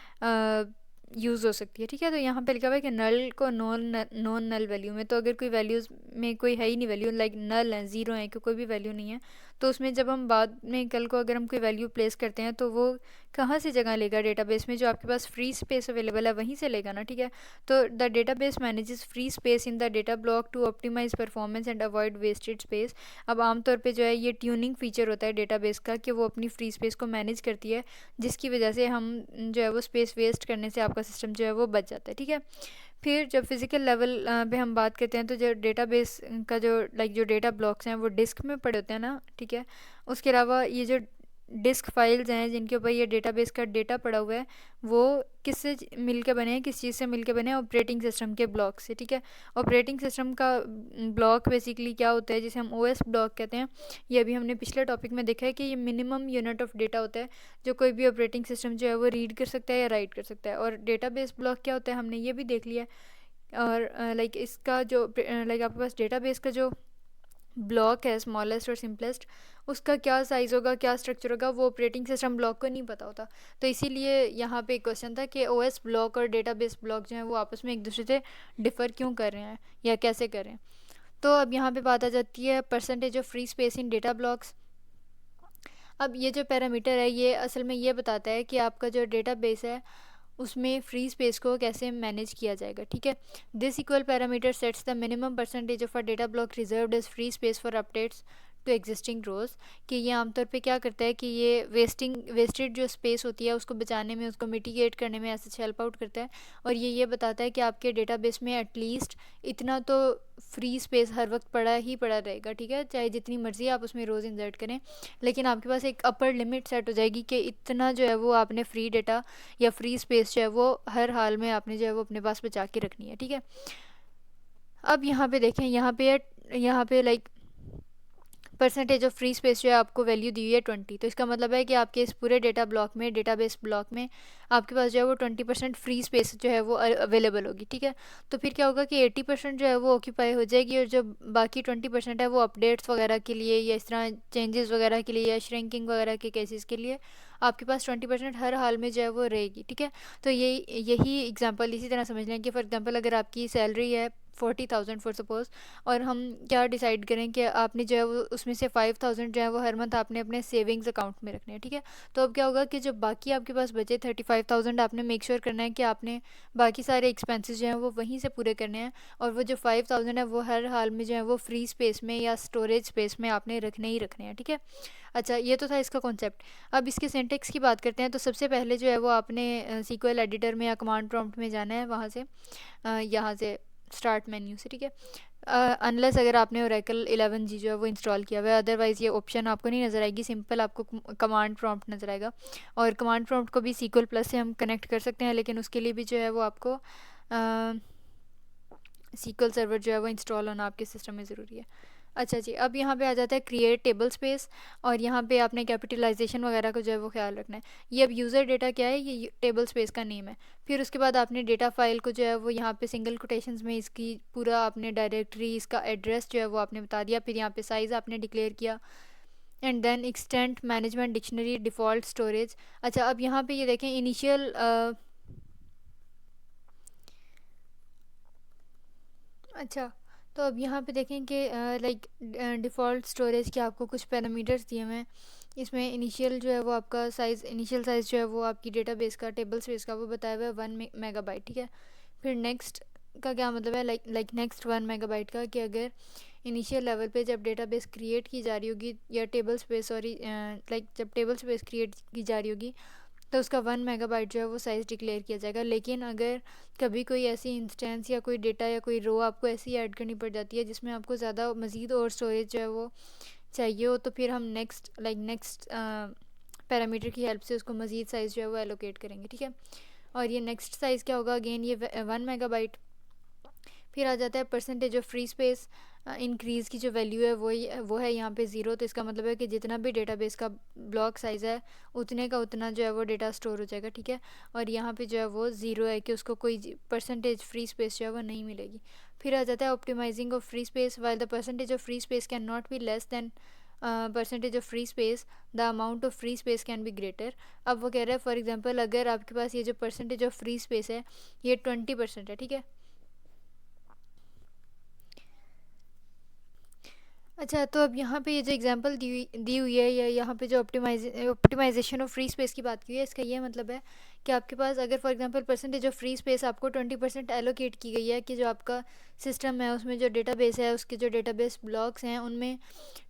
यूज़ हो सकती है, ठीक है। तो यहाँ पे लिखा हुआ है कि नल को नॉन नल वैल्यू में, तो अगर कोई वैल्यूज़ में कोई है ही नहीं वैल्यू, लाइक नल है, ज़ीरो है, कि कोई भी वैल्यू नहीं है, तो उसमें जब हम बाद में कल को अगर हम कोई वैल्यू प्लेस करते हैं, तो वो कहाँ से जगह लेगा डेटाबेस में, जो आपके पास फ्री स्पेस अवेलेबल है वहीं से लेगा ना, ठीक है। तो the database manages free space in the data block to optimize performance and avoid wasted space. अब आमतौर पे जो है ये ट्यूनिंग फीचर होता है डेटाबेस का, कि वो अपनी फ्री स्पेस को मैनेज करती है, जिसकी वजह से हम जो है वो स्पेस वेस्ट करने से आपका सिस्टम जो है वो बच जाता है, ठीक है। फिर जब फिज़िकल लेवल पे हम बात करते हैं, तो जो डेटाबेस का जो जो डेटा ब्लॉक्स हैं वो डिस्क में पड़े होते हैं ना, ठीक है। उसके अलावा ये जो डिस्क फाइल्स हैं जिनके ऊपर ये डेटाबेस का डेटा पड़ा हुआ है, वो किससे मिलके बने हैं, किस चीज़ से मिलके बने हैं, ऑपरेटिंग सिस्टम के ब्लॉक से, ठीक है। ऑपरेटिंग सिस्टम का ब्लॉक बेसिकली क्या होता है, जिसे हम ओएस ब्लॉक कहते हैं। ये अभी हमने पिछले टॉपिक में देखा है कि ये मिनिमम यूनिट ऑफ डेटा होता है जो कोई भी ऑपरेटिंग सिस्टम जो है वो रीड कर सकता है या राइट कर सकता है। और डेटाबेस ब्लॉक क्या होता है, हमने ये भी देख लिया है। और इसका जो आपके पास डेटाबेस का जो ब्लॉक है, स्मॉलेस्ट और सिंपलेस्ट, उसका क्या साइज़ होगा, क्या स्ट्रक्चर होगा, वो ऑपरेटिंग सिस्टम ब्लॉक को नहीं पता होता। तो इसीलिए यहाँ पे एक क्वेश्चन था कि ओएस ब्लॉक और डेटाबेस ब्लॉक जो हैं वो आपस में एक दूसरे से डिफ़र क्यों कर रहे हैं या कैसे कर रहे हैं। तो अब यहाँ पे बात आ जाती है percentage of free space in data blocks. अब ये जो पैरामीटर है ये असल में ये बताता है कि आपका जो डेटाबेस है उसमें फ्री स्पेस को कैसे मैनेज किया जाएगा, ठीक है। This equal parameter sets the minimum percentage of a data block reserved as free space for updates to existing rows. कि ये आमतौर पे क्या करता है कि ये वेस्टेड जो स्पेस होती है उसको बचाने में, उसको मिटिगेट करने में ऐसे हेल्प आउट करता है। और ये बताता है कि आपके डेटाबेस में एटलीस्ट इतना तो फ्री स्पेस हर वक्त पड़ा ही पड़ा रहेगा, ठीक है। चाहे जितनी मर्ज़ी आप उसमें रोज़ इंसर्ट करें, लेकिन आपके पास एक अपर लिमिट सेट हो जाएगी कि इतना जो है वो आपने फ्री डेटा या फ्री स्पेस जो है वो हर हाल में आपने जो है वो अपने पास बचा के रखनी है, ठीक है। अब यहाँ पे देखें, यहाँ पे परसेंटेज ऑफ फ्री स्पेस जो है आपको वैल्यू दी हुई है 20। तो इसका मतलब है कि आपके इस पूरे डेटा ब्लॉक में, डेटाबेस ब्लॉक में, आपके पास जो है वो 20% फ्री स्पेस जो है वो अवेलेबल होगी, ठीक है। तो फिर क्या होगा कि 80% जो है वो ऑक्यूपाई हो जाएगी, और जो बाकी 20% है वो अपडेट्स वगैरह के लिए या इस तरह चेंजेस वगैरह के लिए या श्रिंकिंग वगैरह के केसेस के लिए आपके पास 20% हर हाल में जो है वो रहेगी, ठीक है। तो यही एग्जांपल इसी तरह समझ लें कि फॉर एग्जांपल अगर आपकी सैलरी है 40,000 फॉर सपोज, और हम क्या डिसाइड करें कि आपने जो है वो उसमें से 5,000 जो है वो हर मंथ आपने अपने सेविंग्स अकाउंट में रखने हैं, ठीक है। तो अब क्या होगा कि जो बाकी आपके पास बचे 35,000, आपने मेक श्योर करना है कि आपने बाकी सारे एक्सपेंसेस जो हैं वो वहीं से पूरे करने हैं, और वो जो 5,000 है वो हर हाल में जो है वो फ्री स्पेस में या स्टोरेज स्पेस में आपने रखने ही रखने हैं, ठीक है। अच्छा, ये तो था इसका कॉन्सेप्ट। अब इसके सिंटेक्स की बात करते हैं। तो सबसे पहले जो है वो आपने सीक्वल एडिटर में या कमांड प्रॉम्प्ट में जाना है, वहाँ से यहाँ से स्टार्ट मेन्यू से, ठीक है। अनलेस अगर आपने ओरेकल 11G जो है वो इंस्टॉल किया हुआ है, अदरवाइज़ ये ऑप्शन आपको नहीं नज़र आएगी, सिंपल आपको कमांड प्रॉम्प्ट नज़र आएगा। और कमांड प्रॉम्प्ट को भी सीक्वल प्लस से हम कनेक्ट कर सकते हैं, लेकिन उसके लिए भी जो है वो आपको सीक्वल सर्वर जो है वो इंस्टॉल होना आपके सिस्टम में ज़रूरी है। अच्छा जी, अब यहाँ पे आ जाता है क्रिएट टेबल स्पेस, और यहाँ पे आपने कैपिटलाइजेशन वगैरह को जो है वो ख्याल रखना है। ये अब यूज़र डेटा क्या है, ये टेबल स्पेस का नेम है। फिर उसके बाद आपने डेटा फाइल को जो है वो यहाँ पे सिंगल कोटेशंस में इसकी पूरा आपने डायरेक्टरी, इसका एड्रेस जो है वो आपने बता दिया। फिर यहाँ पे साइज़ आपने डिक्लेयर किया, and then extent management dictionary default storage. अच्छा, अब यहाँ पे ये देखें इनिशियल अच्छा, तो अब यहाँ पे देखें कि लाइक डिफ़ॉल्ट स्टोरेज के आपको कुछ पैरामीटर्स दिए हुए हैं। इसमें इनिशियल जो है वो आपका साइज़, इनिशियल साइज़ जो है वो आपकी डेटाबेस का, टेबल स्पेस का वो बताया हुआ है 1 मेगाबाइट, ठीक है। फिर नेक्स्ट का क्या मतलब है, लाइक नेक्स्ट 1 मेगाबाइट का, कि अगर इनिशियल लेवल पे जब डेटाबेस क्रिएट की जा रही होगी, या टेबल स्पेस, सॉरी, लाइक जब टेबल स्पेस क्रिएट की जा रही होगी, तो उसका 1 मेगाबाइट जो है वो साइज़ डिक्लेयर किया जाएगा। लेकिन अगर कभी कोई ऐसी इंस्टेंस या कोई डेटा या कोई रो आपको ऐसी ऐड करनी पड़ जाती है जिसमें आपको ज़्यादा मज़ीद और स्टोरेज जो है वो चाहिए हो, तो फिर हम नेक्स्ट पैरामीटर की हेल्प से उसको मज़ीद साइज़ जो है वो एलोकेट करेंगे, ठीक है। और ये नेक्स्ट साइज़ क्या होगा, अगेन ये 1 मेगाबाइट। फिर आ जाता है percentage of free space increase की जो वैल्यू है वो है यहाँ पे 0। तो इसका मतलब है कि जितना भी डेटाबेस का ब्लॉक साइज़ है उतने का उतना जो है वो डेटा स्टोर हो जाएगा, ठीक है। और यहाँ पे जो है वो 0 है कि उसको कोई परसेंटेज फ्री स्पेस जो है वो नहीं मिलेगी। फिर आ जाता है optimizing of free space, while the percentage of free space can not be less than percentage of free space, the amount of free space can be greater. अब वो कह रहा है फॉर एग्जांपल अगर आपके पास ये जो परसेंटेज ऑफ फ्री स्पेस है ये 20% है, ठीक है। अच्छा, तो अब यहाँ पे ये जो एग्जांपल दी हुई है, या यहाँ पे जो ऑप्टिमाइजेशन ऑफ फ्री स्पेस की बात की है, इसका ये मतलब है कि आपके पास अगर for example percentage of free space आपको 20% एलोकेट की गई है, कि जो आपका सिस्टम है उसमें जो डेटाबेस है उसके जो डेटाबेस ब्लॉक्स हैं उनमें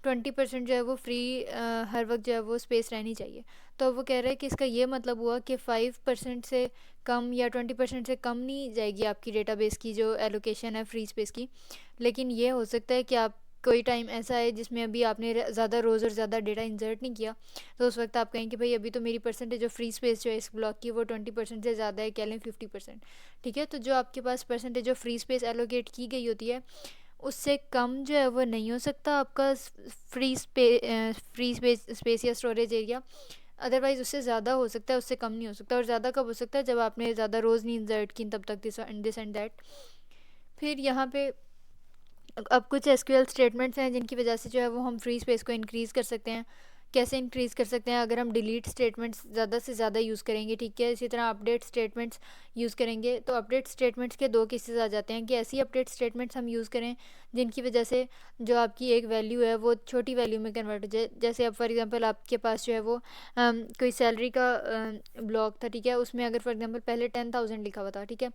20% जो है वो फ्री हर वक्त जो है वो स्पेस रहनी चाहिए। तो वो कह रहे हैं कि इसका ये मतलब हुआ कि 5% से कम या 20% से कम नहीं जाएगी आपकी डेटाबेस की जो एलोकेशन है फ्री स्पेस की। लेकिन ये हो सकता है कि आप कोई टाइम ऐसा है जिसमें अभी आपने ज़्यादा रोज़ और ज़्यादा डेटा इंसर्ट नहीं किया, तो उस वक्त आप कहें कि भाई अभी तो मेरी परसेंटेज ऑफ फ्री स्पेस जो है इस ब्लॉक की वो 20% से ज़्यादा है, कह लें 50%, ठीक है। तो जो आपके पास percentage of free space allocate की गई होती है उससे कम जो है वो नहीं हो सकता आपका फ्री स्पेस या स्टोरेज एरिया। अदरवाइज़ उससे ज़्यादा हो सकता है, उससे कम नहीं हो सकता। और ज़्यादा कब हो सकता है, जब आपने ज़्यादा रोज़ नहीं इंसर्ट की तब तक, दिस एंड दैट। फिर यहाँ पे अब कुछ एसक्यूएल स्टेटमेंट्स हैं जिनकी वजह से जो है वो हम फ्री स्पेस को इंक्रीज़ कर सकते हैं। कैसे इंक्रीज़ कर सकते हैं, अगर हम डिलीट स्टेटमेंट्स ज़्यादा से ज़्यादा यूज़ करेंगे, ठीक है। इसी तरह अपडेट स्टेटमेंट्स यूज़ करेंगे। तो अपडेट स्टेटमेंट्स के दो केसेस आ जाते हैं कि ऐसी अपडेट स्टेटमेंट्स हम यूज़ करें जिनकी वजह से जो आपकी एक वैल्यू है वो छोटी वैल्यू में कन्वर्ट हो जाए। जैसे अब फॉर एग्जांपल आपके पास जो है वो कोई सैलरी का ब्लॉक था, ठीक है। उसमें अगर फॉर एग्जांपल पहले 10,000 लिखा हुआ था, ठीक है।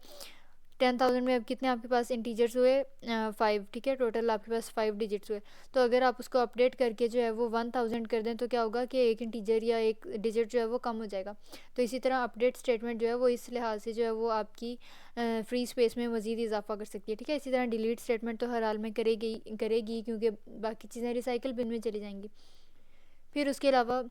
10,000 में अब कितने आपके पास इंटीजर्स हुए, 5, ठीक है। टोटल आपके पास 5 डिजिट्स हुए। तो अगर आप उसको अपडेट करके जो है वो 1000 कर दें तो क्या होगा कि एक इंटीजर या एक डिजिट जो है वो कम हो जाएगा। तो इसी तरह अपडेट स्टेटमेंट जो है वो इस लिहाज से जो है वो आपकी फ्री स्पेस में मज़ीद इजाफा कर सकती है, ठीक है। इसी तरह डिलीट स्टेटमेंट तो हर हाल में करेगी क्योंकि बाकी चीज़ें रिसाइकल बिन में चली जाएंगी। फिर उसके अलावा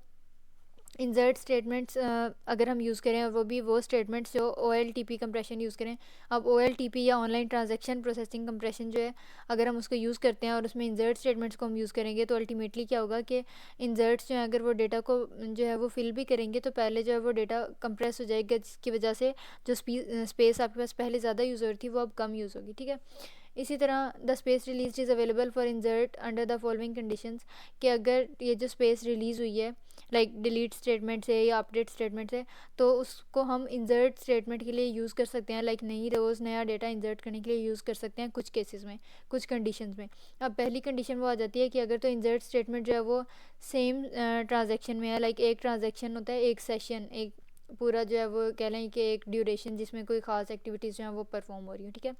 इंसर्ट स्टेटमेंट्स अगर हम यूज़ करें, और वो भी वो स्टेटमेंट्स जो OLTP कंप्रेशन यूज़ करें। अब OLTP या ऑनलाइन ट्रांजैक्शन प्रोसेसिंग कंप्रेशन जो है, अगर हम उसको यूज़ करते हैं और उसमें इंसर्ट स्टेटमेंट्स को हम यूज़ करेंगे तो अल्टीमेटली क्या होगा कि इंसर्ट्स जो है अगर वो डेटा को जो है वो फिल भी करेंगे तो पहले जो है वो डेटा कंप्रेस हो जाएगा, जिसकी वजह से जो स्पेस आपके पास पहले ज़्यादा यूज़ हो रही थी वो अब कम यूज़ होगी, ठीक है। इसी तरह the space release is available for insert under the following conditions, कि अगर ये जो स्पेस रिलीज़ हुई है लाइक डिलीट स्टेटमेंट से या अपडेट स्टेटमेंट से, तो उसको हम इंसर्ट स्टेटमेंट के लिए यूज़ कर सकते हैं, लाइक नई रोज़ नया डेटा इंसर्ट करने के लिए यूज़ कर सकते हैं कुछ केसेस में, कुछ कंडीशंस में। अब पहली कंडीशन वो आ जाती है कि अगर तो इंसर्ट स्टेटमेंट जो है वो सेम ट्रांजैक्शन में है, लाइक एक ट्रांजैक्शन होता है, एक सेशन, एक पूरा जो है वो कह लें कि एक ड्यूरेशन जिसमें कोई ख़ास एक्टिविटीज़ जो हैं वो परफॉर्म हो रही हो, ठीक है।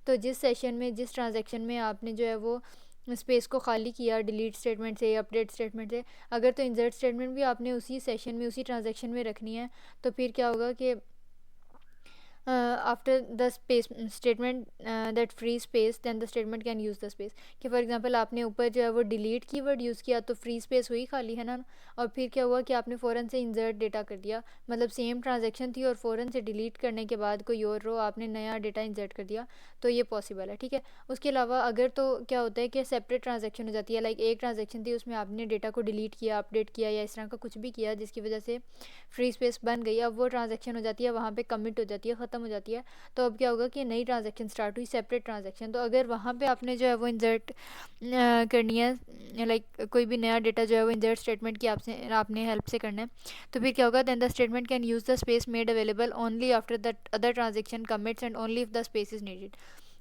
तो जिस सेशन में, जिस ट्रांजैक्शन में आपने जो है वो स्पेस को खाली किया डिलीट स्टेटमेंट से या अपडेट स्टेटमेंट से, अगर तो इंसर्ट स्टेटमेंट भी आपने उसी सेशन में, उसी ट्रांजैक्शन में रखनी है, तो फिर क्या होगा कि after the space statement that free space then the statement can use the space. कि फॉर एग्जांपल आपने ऊपर जो है वो डिलीट कीवर्ड यूज़ किया तो फ्री स्पेस हुई खाली, है ना। और फिर क्या हुआ कि आपने फ़ौरन से इंसर्ट डेटा कर दिया, मतलब सेम ट्रांजैक्शन थी और फ़ौरन से डिलीट करने के बाद कोई और रो आपने नया डेटा इंसर्ट कर दिया, तो ये पॉसिबल है, ठीक है। उसके अलावा अगर तो क्या होता है कि सेपरेट ट्रांजैक्शन हो जाती है, लाइक एक ट्रांजैक्शन थी उसमें आपने डेटा को डिलीट किया, अपडेट किया या इस तरह का कुछ भी किया जिसकी वजह से फ्री स्पेस बन गई, अब वो ट्रांजैक्शन हो जाती है वहाँ पे कमिट हो जाती है, ख़त्म हो जाती है। तो अब क्या होगा कि नई ट्रांजैक्शन स्टार्ट हुई, सेपरेट ट्रांजैक्शन। तो अगर वहाँ पे आपने जो है वो इंसर्ट करनी है, लाइक कोई भी नया डेटा जो है वो इंसर्ट स्टेटमेंट की आपने हेल्प से करना है, तो फिर क्या होगा, then the statement can use the space made available only after the other transaction commits and only if the space is needed.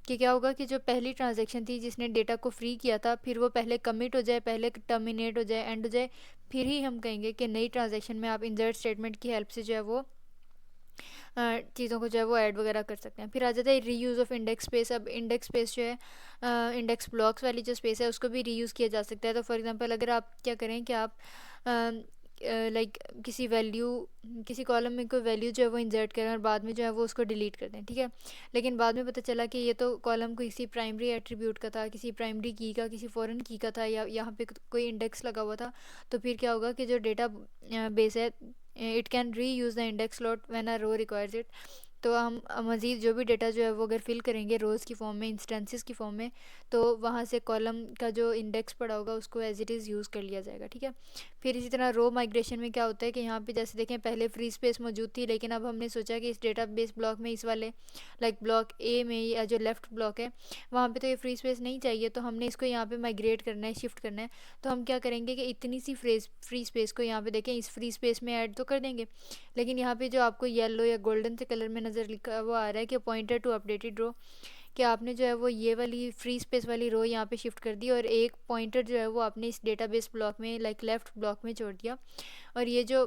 कि क्या होगा कि जो पहली ट्रांजैक्शन थी जिसने डेटा को फ्री किया था, फिर वो पहले कमिट हो जाए, पहले टर्मिनेट हो जाए, एंड हो जाए, फिर ही हम कहेंगे कि नई ट्रांजैक्शन में आप इंसर्ट स्टेटमेंट की हेल्प से जो है वो चीज़ों को जो है वो ऐड वगैरह कर सकते हैं। फिर आ जाता है रीयूज़ ऑफ इंडेक्स स्पेस। अब इंडेक्स स्पेस जो है इंडेक्स ब्लॉक्स वाली जो स्पेस है उसको भी रीयूज़ किया जा सकता है। तो फॉर एग्जांपल अगर आप क्या करें कि आप लाइक किसी वैल्यू, किसी कॉलम में कोई वैल्यू जो है वो इंसर्ट करें और बाद में जो है वो उसको डिलीट कर दें, ठीक है, लेकिन बाद में पता चला कि ये तो कॉलम किसी प्राइमरी एट्रीब्यूट का था, किसी प्राइमरी की का, किसी फॉरेन की का था, या यहाँ पे कोई इंडेक्स लगा हुआ था। तो फिर क्या होगा कि जो डेटा बेस है, it can reuse the index slot when a row requires it. तो हम मज़ीद जो भी डेटा जो है वो अगर फिल करेंगे रोज़ की फॉर्म में, इंस्टेंसेस की फॉर्म में, तो वहाँ से कॉलम का जो इंडेक्स पड़ा होगा उसको एज इट इज़ यूज़ कर लिया जाएगा, ठीक है। फिर इसी तरह रो माइग्रेशन में क्या होता है कि यहाँ पे जैसे देखें पहले फ्री स्पेस मौजूद थी, लेकिन अब हमने सोचा कि इस डेटा बेस ब्लॉक में, इस वाले लाइक ब्लॉक ए में या जो लेफ़्ट ब्लॉक है वहाँ पे तो ये फ्री स्पेस नहीं चाहिए, तो हमने इसको यहाँ पे माइग्रेट करना है, शिफ्ट करना है। तो हम क्या करेंगे कि इतनी सी फ्री स्पेस को यहाँ पे देखें इस फ्री स्पेस में ऐड तो कर देंगे, लेकिन यहाँ पे जो आपको येलो या गोल्डन से कलर में नज़र लिखा वो आ रहा है कि पॉइंटर टू अपडेटेड रो, कि आपने जो है वो ये वाली फ्री स्पेस वाली रो यहाँ पे शिफ्ट कर दी और एक पॉइंटर जो है वो आपने इस डेटाबेस ब्लॉक में लाइक लेफ़्ट ब्लॉक में छोड़ दिया, और ये जो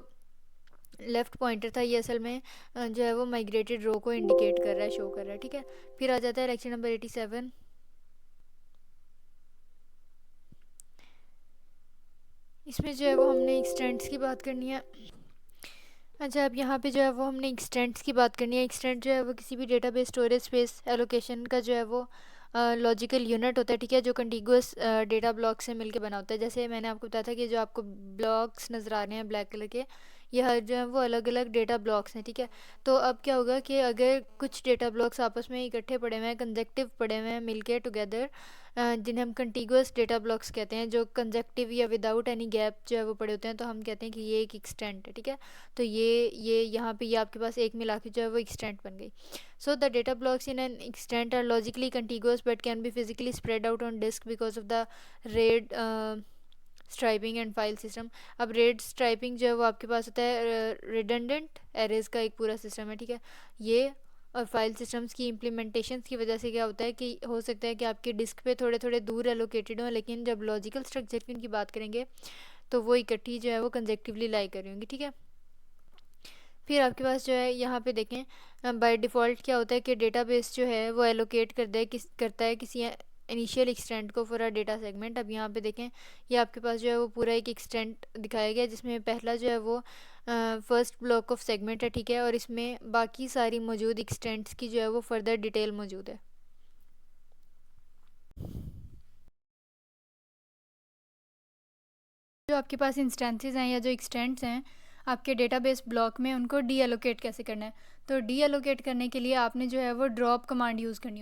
लेफ़्ट पॉइंटर था ये असल में जो है वो माइग्रेटेड रो को इंडिकेट कर रहा है, शो कर रहा है, ठीक है। फिर आ जाता है लेक्चर नंबर 87। इसमें जो है वो हमने एक्सटेंट्स की बात करनी है। अच्छा, अब यहाँ पे जो है वो हमने एक्सटेंट्स की बात करनी है। एक्सटेंट जो है वो किसी भी डेटाबेस स्टोरेज स्पेस एलोकेशन का जो है वो लॉजिकल यूनिट होता है, ठीक है, जो कंटिगुअस डेटा ब्लॉक से मिलके बना होता है। जैसे मैंने आपको बताया था कि जो आपको ब्लॉक्स नज़र आ रहे हैं ब्लैक कलर के, ये हर जो है वो अलग अलग डेटा ब्लॉक्स हैं, ठीक है। तो अब क्या होगा कि अगर कुछ डेटा ब्लॉक्स आपस में इकट्ठे पड़े हुए हैं, कंजेक्टिव पड़े हुए हैं मिलके टुगेदर, जिन्हें हम कंटिगुअस डेटा ब्लॉक्स कहते हैं, जो कंजेक्टिव या विदाउट एनी गैप जो है वो पड़े होते हैं, तो हम कहते हैं कि ये एक एक्सटेंट है, ठीक है। तो ये यहाँ पे ये आपके पास एक मिला के जो है वो एक्सटेंट बन गई। So the data blocks in an extent are logically contiguous but can be physically spread out on disk because of the RAID striping and file system. अब रेड स्ट्राइपिंग जो है वो आपके पास होता है रिडंडेंट एरेज का एक पूरा सिस्टम है, ठीक है। ये और फाइल सिस्टम्स की इम्प्लीमेंटेशंस की वजह से क्या होता है कि हो सकता है कि आपके डिस्क पे थोड़े थोड़े दूर एलोकेटेड हों, लेकिन जब लॉजिकल स्ट्रक्चर की उनकी बात करेंगे तो वो इकट्ठी जो है वो कंजेक्टिवली लाई कर रही होंगी, ठीक है। फिर आपके पास जो है यहाँ पे देखें बाय डिफ़ॉल्ट क्या होता है कि डेटाबेस जो है वो एलोकेट करता है किसी इनिशियल एक्सटेंट को फॉर अ डेटा सेगमेंट। अब यहाँ पे देखें ये आपके पास जो है वो पूरा एक एक्सटेंट दिखाया गया जिसमें पहला जो है वो फर्स्ट ब्लॉक ऑफ सेगमेंट है, ठीक है, और इसमें बाकी सारी मौजूद एक्सटेंट्स की जो है वो फर्दर डिटेल मौजूद है। जो आपके पास इंस्टेंसेस हैं या जो एक्सटेंट्स हैं आपके डेटाबेस ब्लॉक में, उनको डी एलोकेट कैसे करना है। तो डी एलोकेट करने के लिए आपने जो है वो ड्रॉप कमांड यूज़ करनी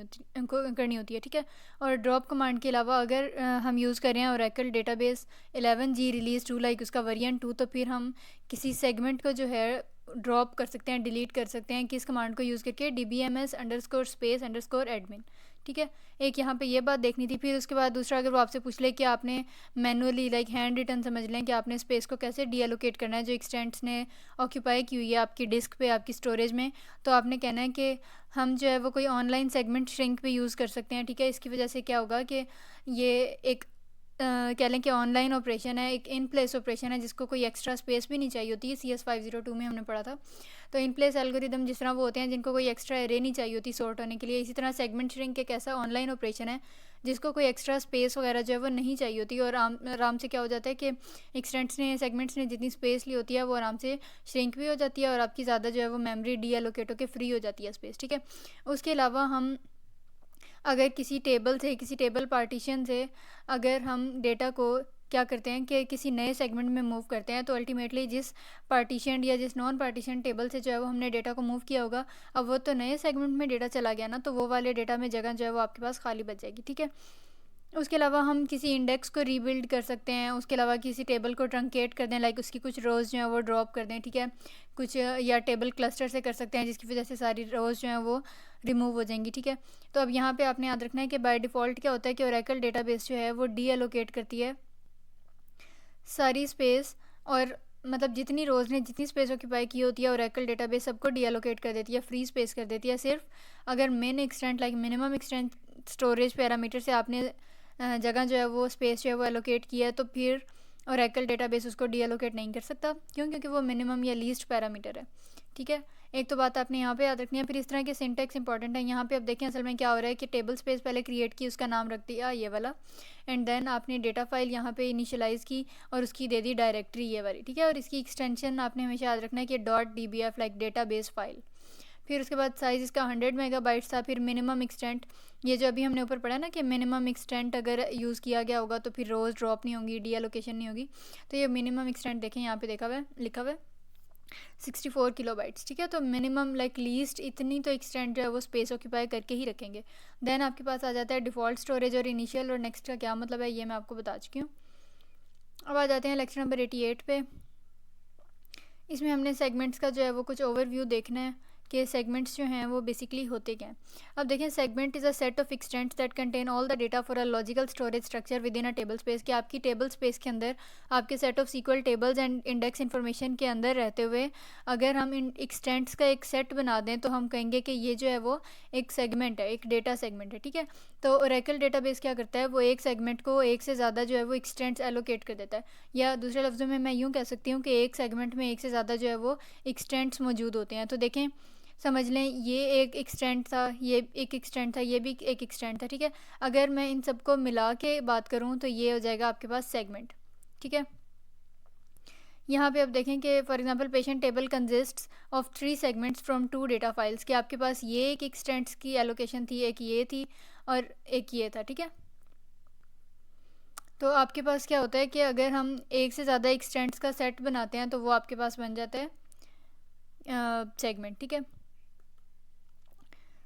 होती है, ठीक है। और ड्रॉप कमांड के अलावा अगर हम यूज़ कर रहे हैं Oracle database 11G release 2 like उसका वेरिएंट 2, तो फिर हम किसी सेगमेंट को जो है ड्रॉप कर सकते हैं, डिलीट कर सकते हैं किस कमांड को यूज़ करके, dbms_space_admin, ठीक है। एक यहाँ पे ये बात देखनी थी। फिर उसके बाद दूसरा, अगर वो आपसे पूछ ले कि आपने मैनुअली लाइक हैंड रिटन समझ लें कि आपने स्पेस को कैसे डी एलोकेट करना है जो एक्सटेंट्स ने ऑक्यूपाई की हुई है आपकी डिस्क पे, आपकी स्टोरेज में, तो आपने कहना है कि हम जो है वो कोई ऑनलाइन सेगमेंट श्रिंक भी यूज़ कर सकते हैं, ठीक है। इसकी वजह से क्या होगा कि ये एक कह लें कि ऑनलाइन ऑपरेशन है, एक इन प्लेस ऑपरेशन है जिसको कोई एक्स्ट्रा स्पेस भी नहीं चाहिए होती है। CS 502 में हमने पढ़ा था। तो इन प्लेस एल्गोरिदम जिस तरह वो होते हैं जिनको कोई एक्स्ट्रा एरे नहीं चाहिए होती सॉर्ट होने के लिए, इसी तरह सेगमेंट श्रिंक एक ऐसा ऑनलाइन ऑपरेशन है जिसको कोई एक्स्ट्रा स्पेस वगैरह जो है वो नहीं चाहिए होती, और आराम से क्या हो जाता है कि सेगमेंट्स ने जितनी स्पेस ली होती है वो आराम से श्रिंक भी हो जाती है और आपकी ज़्यादा जो है वो मेमोरी डी एलोकेट होकर फ्री हो जाती है स्पेस, ठीक है। उसके अलावा हम अगर किसी टेबल पार्टीशन से अगर हम डेटा को क्या करते हैं कि किसी नए सेगमेंट में मूव करते हैं, तो अल्टीमेटली जिस पार्टीशन या जिस नॉन पार्टीशन टेबल से जो है वो हमने डेटा को मूव किया होगा, अब वो तो नए सेगमेंट में डेटा चला गया ना, तो वो वाले डेटा में जगह जो है वो आपके पास खाली बच जाएगी, ठीक है। उसके अलावा हम किसी इंडेक्स को रीबिल्ड कर सकते हैं, उसके अलावा किसी टेबल को ट्रंकेट कर दें, लाइक उसकी कुछ रोज़ जो हैं वो ड्रॉप कर दें, ठीक है, कुछ या टेबल क्लस्टर से कर सकते हैं जिसकी वजह से सारी रोज़ जो हैं वो रिमूव हो जाएंगी, ठीक है। तो अब यहाँ पे आपने याद रखना है कि बाय डिफ़ॉल्ट क्या होता है कि ओरेकल डेटाबेस जो है वो डी एलोकेट करती है सारी स्पेस, और मतलब जितनी रोज़ ने जितनी स्पेस ऑक्यूपाई की होती है ओरेकल डेटाबेस सबको डीएलोकेट कर देती है, फ्री स्पेस कर देती है। सिर्फ अगर मिन extent like minimum extent storage parameter से आपने जगह जो है वो स्पेस जो है वो एलोकेट किया है, तो फिर ओरेकल डेटाबेस उसको डीएलोकेट नहीं कर सकता। क्यों? क्योंकि वो मिनिमम या लीस्ट पैरामीटर है। ठीक है, एक तो बात आपने यहाँ पे याद रखनी है। फिर इस तरह के सिंटेक्स इंपॉर्टेंट है। यहाँ पे अब देखें असल में क्या हो रहा है कि टेबल स्पेस पहले क्रिएट की, उसका नाम रख दिया ये वाला, एंड देन आपने डेटा फाइल यहाँ पे इनिशियलाइज़ की और उसकी दे दी डायरेक्टरी ये वाली। ठीक है, और इसकी एक्सटेंशन आपने हमेशा याद रखना है कि .dbf लाइक डेटाबेस फाइल। फिर उसके बाद साइज़ इसका 100 मेगाबाइट्स था। फिर मिनिमम एक्सटेंट, ये जो अभी हमने ऊपर पढ़ा ना कि मिनिमम एक्सटेंट अगर यूज़ किया गया होगा तो फिर रोज़ ड्रॉप नहीं होंगी, डीएलोकेशन नहीं होगी। तो ये मिनिमम एक्सटेंट देखें यहाँ पे देखा हुआ है, लिखा हुआ है 64 किलोबाइट्स। ठीक है, तो मिनिमम लाइक लीस्ट इतनी तो एक्सटेंट जो है वो स्पेस ऑक्यूपाई करके ही रखेंगे। देन आपके पास आ जाता है डिफ़ॉल्ट स्टोरेज और इनिशियल और नेक्स्ट का क्या मतलब है ये मैं आपको बता चुकी हूँ। अब आ जाते हैं लेक्चर नंबर 88 पे। इसमें हमने सेगमेंट्स का जो है वो कुछ ओवरव्यू देखना है कि सेगमेंट्स जो हैं वो बेसिकली होते क्या हैं। अब देखें, segment is a set of extents that contain all the data for a logical storage structure within a table space. कि आपकी टेबल स्पेस के अंदर आपके set of sequel tables and index information के अंदर रहते हुए अगर हम इन एक्सटेंट्स का एक सेट बना दें तो हम कहेंगे कि ये जो है वो एक सेगमेंट है, एक डेटा सेगमेंट है। ठीक है, तो ओरेकल डेटाबेस क्या करता है, वो एक सेगमेंट को एक से ज़्यादा जो है वो एक्सटेंट्स एलोकेट कर देता है। या दूसरे लफ्ज़ों में मैं यूँ कह सकती हूँ कि एक सेगमेंट में एक से ज़्यादा जो है वो एक्सटेंट्स मौजूद होते हैं। तो देखें, समझ लें ये एक एक्सटेंट था, ये एक एक्सटेंट था, ये भी एक एक्सटेंट था। ठीक है, अगर मैं इन सबको मिला के बात करूँ तो ये हो जाएगा आपके पास सेगमेंट। ठीक है, यहाँ पे अब देखें कि for example patient table consists of 3 segments from 2 data files. कि आपके पास ये एक एक्सटेंट्स की एलोकेशन थी, एक ये थी और एक ये था। ठीक है, तो आपके पास क्या होता है कि अगर हम एक से ज़्यादा एक्सटेंट्स का सेट बनाते हैं तो वो आपके पास बन जाता है सेगमेंट। ठीक है,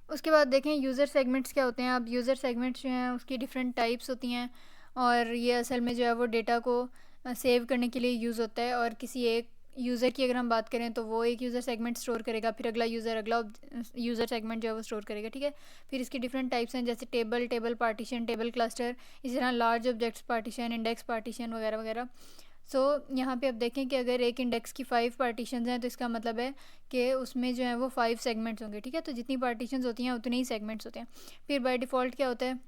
उसके बाद देखें यूज़र सेगमेंट्स क्या होते हैं। अब यूज़र सेगमेंट्स जो हैं उसकी डिफरेंट टाइप्स होती हैं और ये असल में जो है वो डेटा को सेव करने के लिए यूज़ होता है। और किसी एक यूज़र की अगर हम बात करें तो वो एक यूज़र सेगमेंट स्टोर करेगा, फिर अगला यूज़र सेगमेंट जो है वो स्टोर करेगा। ठीक है, फिर इसकी डिफरेंट टाइप्स हैं जैसे table, table partition, table cluster, इसी तरह large objects partition, index partition वगैरह वगैरह। सो यहाँ पे अब देखें कि अगर एक इंडेक्स की 5 पार्टीशंस हैं तो इसका मतलब है कि उसमें जो है वो 5 सेगमेंट्स होंगे। ठीक है, तो जितनी पार्टीशंस होती हैं उतने ही सेगमेंट्स होते हैं। फिर बाय डिफ़ॉल्ट क्या होता है,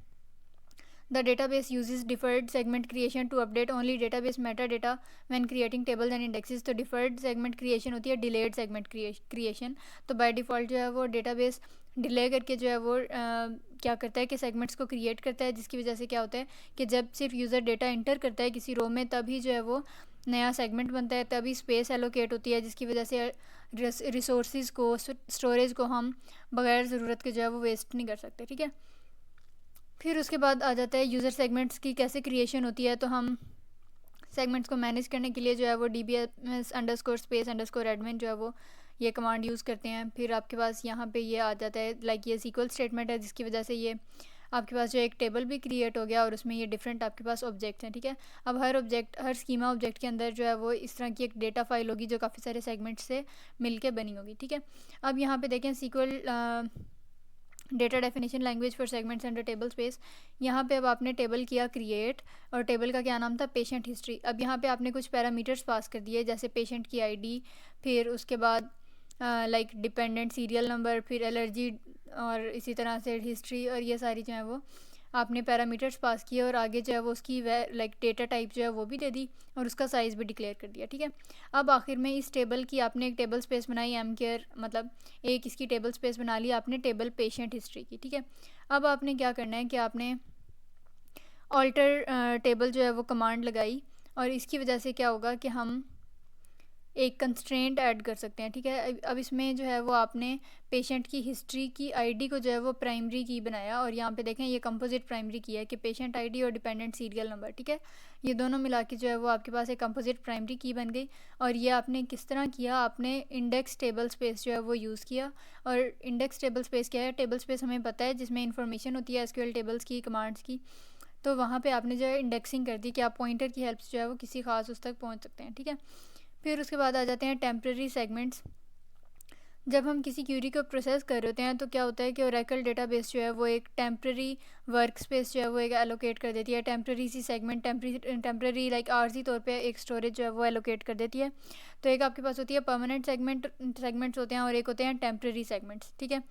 the database uses deferred segment creation to update only database metadata when creating tables and indexes. तो डिफर्ड सेगमेंट क्रिएशन होती है डिलेड सेगमेंट क्रिएशन। तो बाय डिफ़ॉल्ट जो है वो डेटाबेस डिले करके जो है वो क्या करता है कि सेगमेंट्स को क्रिएट करता है, जिसकी वजह से क्या होता है कि जब सिर्फ यूज़र डेटा इंटर करता है किसी रो में तभी जो है वो नया सेगमेंट बनता है, तभी स्पेस एलोकेट होती है, जिसकी वजह से रिसोर्सेज को, स्टोरेज को हम बगैर ज़रूरत के जो है वो वेस्ट नहीं कर सकते। ठीक है, फिर उसके बाद आ जाता है यूज़र सेगमेंट्स की कैसे क्रिएशन होती है। तो हम सेगमेंट्स को मैनेज करने के लिए जो है वो dbms_space_admin जो है वो ये कमांड यूज़ करते हैं। फिर आपके पास यहाँ पे ये आ जाता है लाइक ये सीक्वल स्टेटमेंट है, जिसकी वजह से ये आपके पास जो एक टेबल भी क्रिएट हो गया और उसमें ये डिफरेंट आपके पास ऑब्जेक्ट्स हैं। ठीक है, अब हर स्कीमा ऑब्जेक्ट के अंदर जो है वो इस तरह की एक डेटा फाइल होगी जो काफ़ी सारे सेगमेंट से मिलके बनी होगी। ठीक है, अब यहाँ पे देखें SQL data definition language for segments under table space. यहाँ पे अब आपने टेबल किया क्रिएट और टेबल का क्या नाम था, पेशेंट हिस्ट्री। अब यहाँ पे आपने कुछ पैरामीटर्स पास कर दिए जैसे पेशेंट की आईडी, फिर उसके बाद लाइक डिपेंडेंट सीरियल नंबर, फिर एलर्जी और इसी तरह से हिस्ट्री, और ये सारी जो है वो आपने पैरामीटर्स पास किए और आगे जो है वो उसकी लाइक डेटा टाइप जो है वो भी दे दी और उसका साइज़ भी डिक्लेयर कर दिया। ठीक है, अब आखिर में इस टेबल की आपने एक टेबल स्पेस बनाई एम केयर, मतलब एक इसकी टेबल स्पेस बना ली आपने टेबल पेशेंट हिस्ट्री की। ठीक है, अब आपने क्या करना है कि आपने ऑल्टर टेबल जो है वो कमांड लगाई और इसकी वजह से क्या होगा कि हम एक कंस्ट्रेंट ऐड कर सकते हैं। ठीक है, अब इसमें जो है वो आपने पेशेंट की हिस्ट्री की आईडी को जो है वो प्राइमरी की बनाया और यहाँ पे देखें ये कंपोजिट प्राइमरी की है कि पेशेंट आईडी और डिपेंडेंट सीरियल नंबर। ठीक है, ये दोनों मिला के जो है वो आपके पास एक कंपोजिट प्राइमरी की बन गई। और ये आपने किस तरह किया, आपने इंडेक्स टेबल स्पेस जो है वो यूज़ किया। और इंडेक्स टेबल स्पेस क्या है, टेबल स्पेस हमें पता है जिसमें इंफॉर्मेशन होती है एसक्यूएल टेबल्स की, कमांड्स की। तो वहाँ पे आपने जो है इंडेक्सिंग कर दी कि आप पॉइंटर की हेल्प से जो है वो किसी खास उस तक पहुँच सकते हैं। ठीक है, फिर उसके बाद आ जाते हैं टेम्प्रेरी सेगमेंट्स। जब हम किसी क्यूरी को प्रोसेस कर रहे होते हैं तो क्या होता है कि ओरेकल डेटाबेस जो है वो एक टेम्प्रेरी वर्क स्पेस जो है वो एक एलोकेट कर देती है, टेम्प्रेरी सी सेगमेंट, टेम्प्रेरी लाइक आर्जी तौर पे एक स्टोरेज जो है वो एलोकेट कर देती है। तो एक आपके पास होती है परमानेंट सेगमेंट्स होते हैं और एक होते हैं टेम्प्रेरी सेगमेंट्स, ठीक है।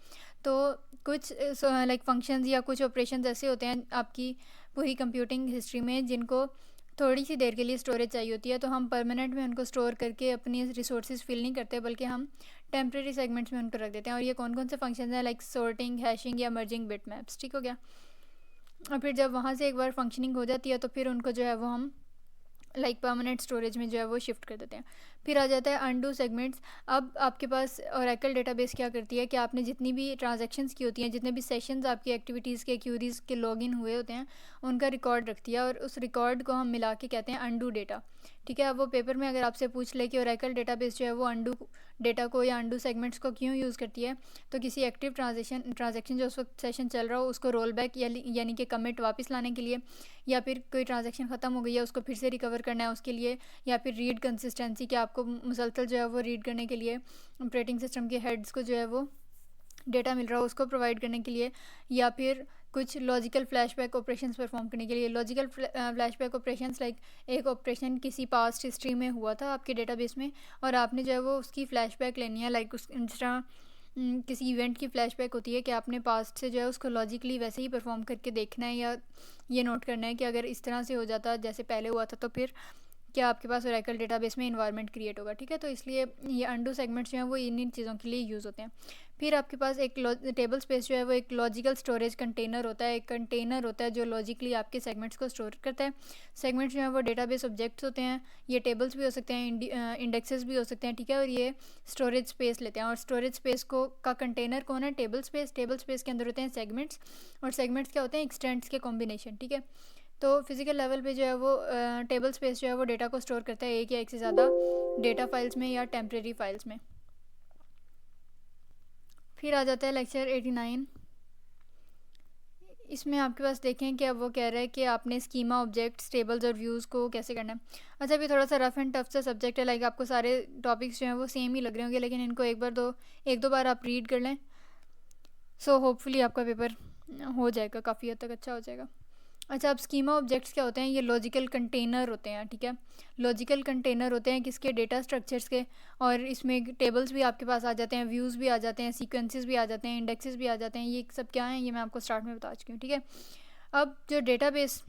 तो कुछ लाइक फंक्शंस या कुछ ऑपरेशंस ऐसे होते हैं आपकी पूरी कंप्यूटिंग हिस्ट्री में जिनको थोड़ी सी देर के लिए स्टोरेज चाहिए होती है, तो हम परमानेंट में उनको स्टोर करके अपनी रिसोर्सेज फिल नहीं करते, बल्कि हम टेम्प्रेरी सेगमेंट्स में उनको रख देते हैं। और ये कौन कौन से फंक्शन हैं, लाइक सॉर्टिंग, हैशिंग या मर्जिंग बिट मैप्स, ठीक हो गया। और फिर जब वहाँ से एक बार फंक्शनिंग हो जाती है तो फिर उनको जो है वो हम लाइक परमानेंट स्टोरेज में जो है वो शिफ्ट कर देते हैं। फिर आ जाता है अनडू सेगमेंट्स। अब आपके पास ओरेकल डेटाबेस क्या करती है कि आपने जितनी भी ट्रांजैक्शंस की होती हैं, जितने भी सेशंस आपकी एक्टिविटीज़ के क्यूरीज़ के लॉगिन हुए होते हैं, उनका रिकॉर्ड रखती है और उस रिकॉर्ड को हम मिला के कहते हैं अनडू डेटा, ठीक है। अब वो पेपर में अगर आपसे पूछ ले कि ओरेकल डेटाबेस जो है वो अनडू डेटा को या अनडू सेगमेंट्स को क्यों यूज़ करती है, तो किसी एक्टिव ट्रांजेक्शन जो उस वक्त सेशन चल रहा हो उसको रोल बैक यानी कि कमिट वापस लाने के लिए, या फिर कोई ट्रांजेक्शन ख़त्म हो गई है उसको फिर से रिकवर करना है उसके लिए, या फिर रीड कंसिस्टेंसी कि आपको मुसलसल जो है वो रीड करने के लिए ऑपरेटिंग सिस्टम के हेड्स को जो है वो डेटा मिल रहा हो उसको प्रोवाइड करने के लिए, या फिर कुछ लॉजिकल फ्लैशबैक ऑपरेशंस परफॉर्म करने के लिए। लॉजिकल फ्लैशबैक ऑपरेशंस लाइक एक ऑपरेशन किसी पास्ट हिस्ट्री में हुआ था आपके डेटाबेस में और आपने जो है वो उसकी फ्लैशबैक लेनी है, लाइक उस जिस तरह किसी इवेंट की फ्लैशबैक होती है कि आपने पास्ट से जो है उसको लॉजिकली वैसे ही परफॉर्म करके देखना है, या ये नोट करना है कि अगर इस तरह से हो जाता जैसे पहले हुआ था तो फिर क्या आपके पास ओरेकल डेटाबेस में इन्वायरमेंट क्रिएट होगा, ठीक है। तो इसलिए ये अनडू सेगमेंट्स जो हैं वो इन चीज़ों के लिए यूज़ होते हैं। फिर आपके पास एक टेबल स्पेस जो है वो एक लॉजिकल स्टोरेज कंटेनर होता है, एक कंटेनर होता है जो लॉजिकली आपके सेगमेंट्स को स्टोर करता है। सेगमेंट्स जो है वो डेटाबेस ऑब्जेक्ट्स होते हैं, ये टेबल्स भी हो सकते हैं, इंडेक्सेस भी हो सकते हैं, ठीक है। और ये स्टोरेज स्पेस लेते हैं, और स्टोरेज स्पेस को का कंटेनर कौन है, टेबल स्पेस। टेबल स्पेस के अंदर होते हैं सेगमेंट्स, और सेगमेंट्स क्या होते हैं, एक्सटेंट्स के कॉम्बिनेशन, ठीक है। तो फिज़िकल लेवल पे जो है वो टेबल स्पेस जो है वो डेटा को स्टोर करता है एक या एक से ज़्यादा डेटा फाइल्स में या टेम्प्रेरी फाइल्स में। फिर आ जाता है लेक्चर 89। इसमें आपके पास देखें कि अब वो कह रहा है कि आपने स्कीमा, ऑब्जेक्ट्स, टेबल्स और व्यूज़ को कैसे करना है। अच्छा, अभी थोड़ा सा रफ एंड टफ सा सब्जेक्ट है, लाइक आपको सारे टॉपिक्स जो हैं वो सेम ही लग रहे होंगे, लेकिन इनको एक दो बार आप रीड कर लें, सो होपफुली आपका पेपर हो जाएगा, काफ़ी हद तक अच्छा हो जाएगा। अच्छा, अब स्कीमा ऑब्जेक्ट्स क्या होते हैं, ये लॉजिकल कंटेनर होते हैं, ठीक है। लॉजिकल कंटेनर होते हैं किसके, डेटा स्ट्रक्चर्स के, और इसमें टेबल्स भी आपके पास आ जाते हैं, व्यूज़ भी आ जाते हैं, सीक्वेंसेस भी आ जाते हैं, इंडेक्सेस भी आ जाते हैं। ये सब क्या हैं, ये मैं आपको स्टार्ट में बता चुकी हूँ, ठीक है। अब जो डेटाबेस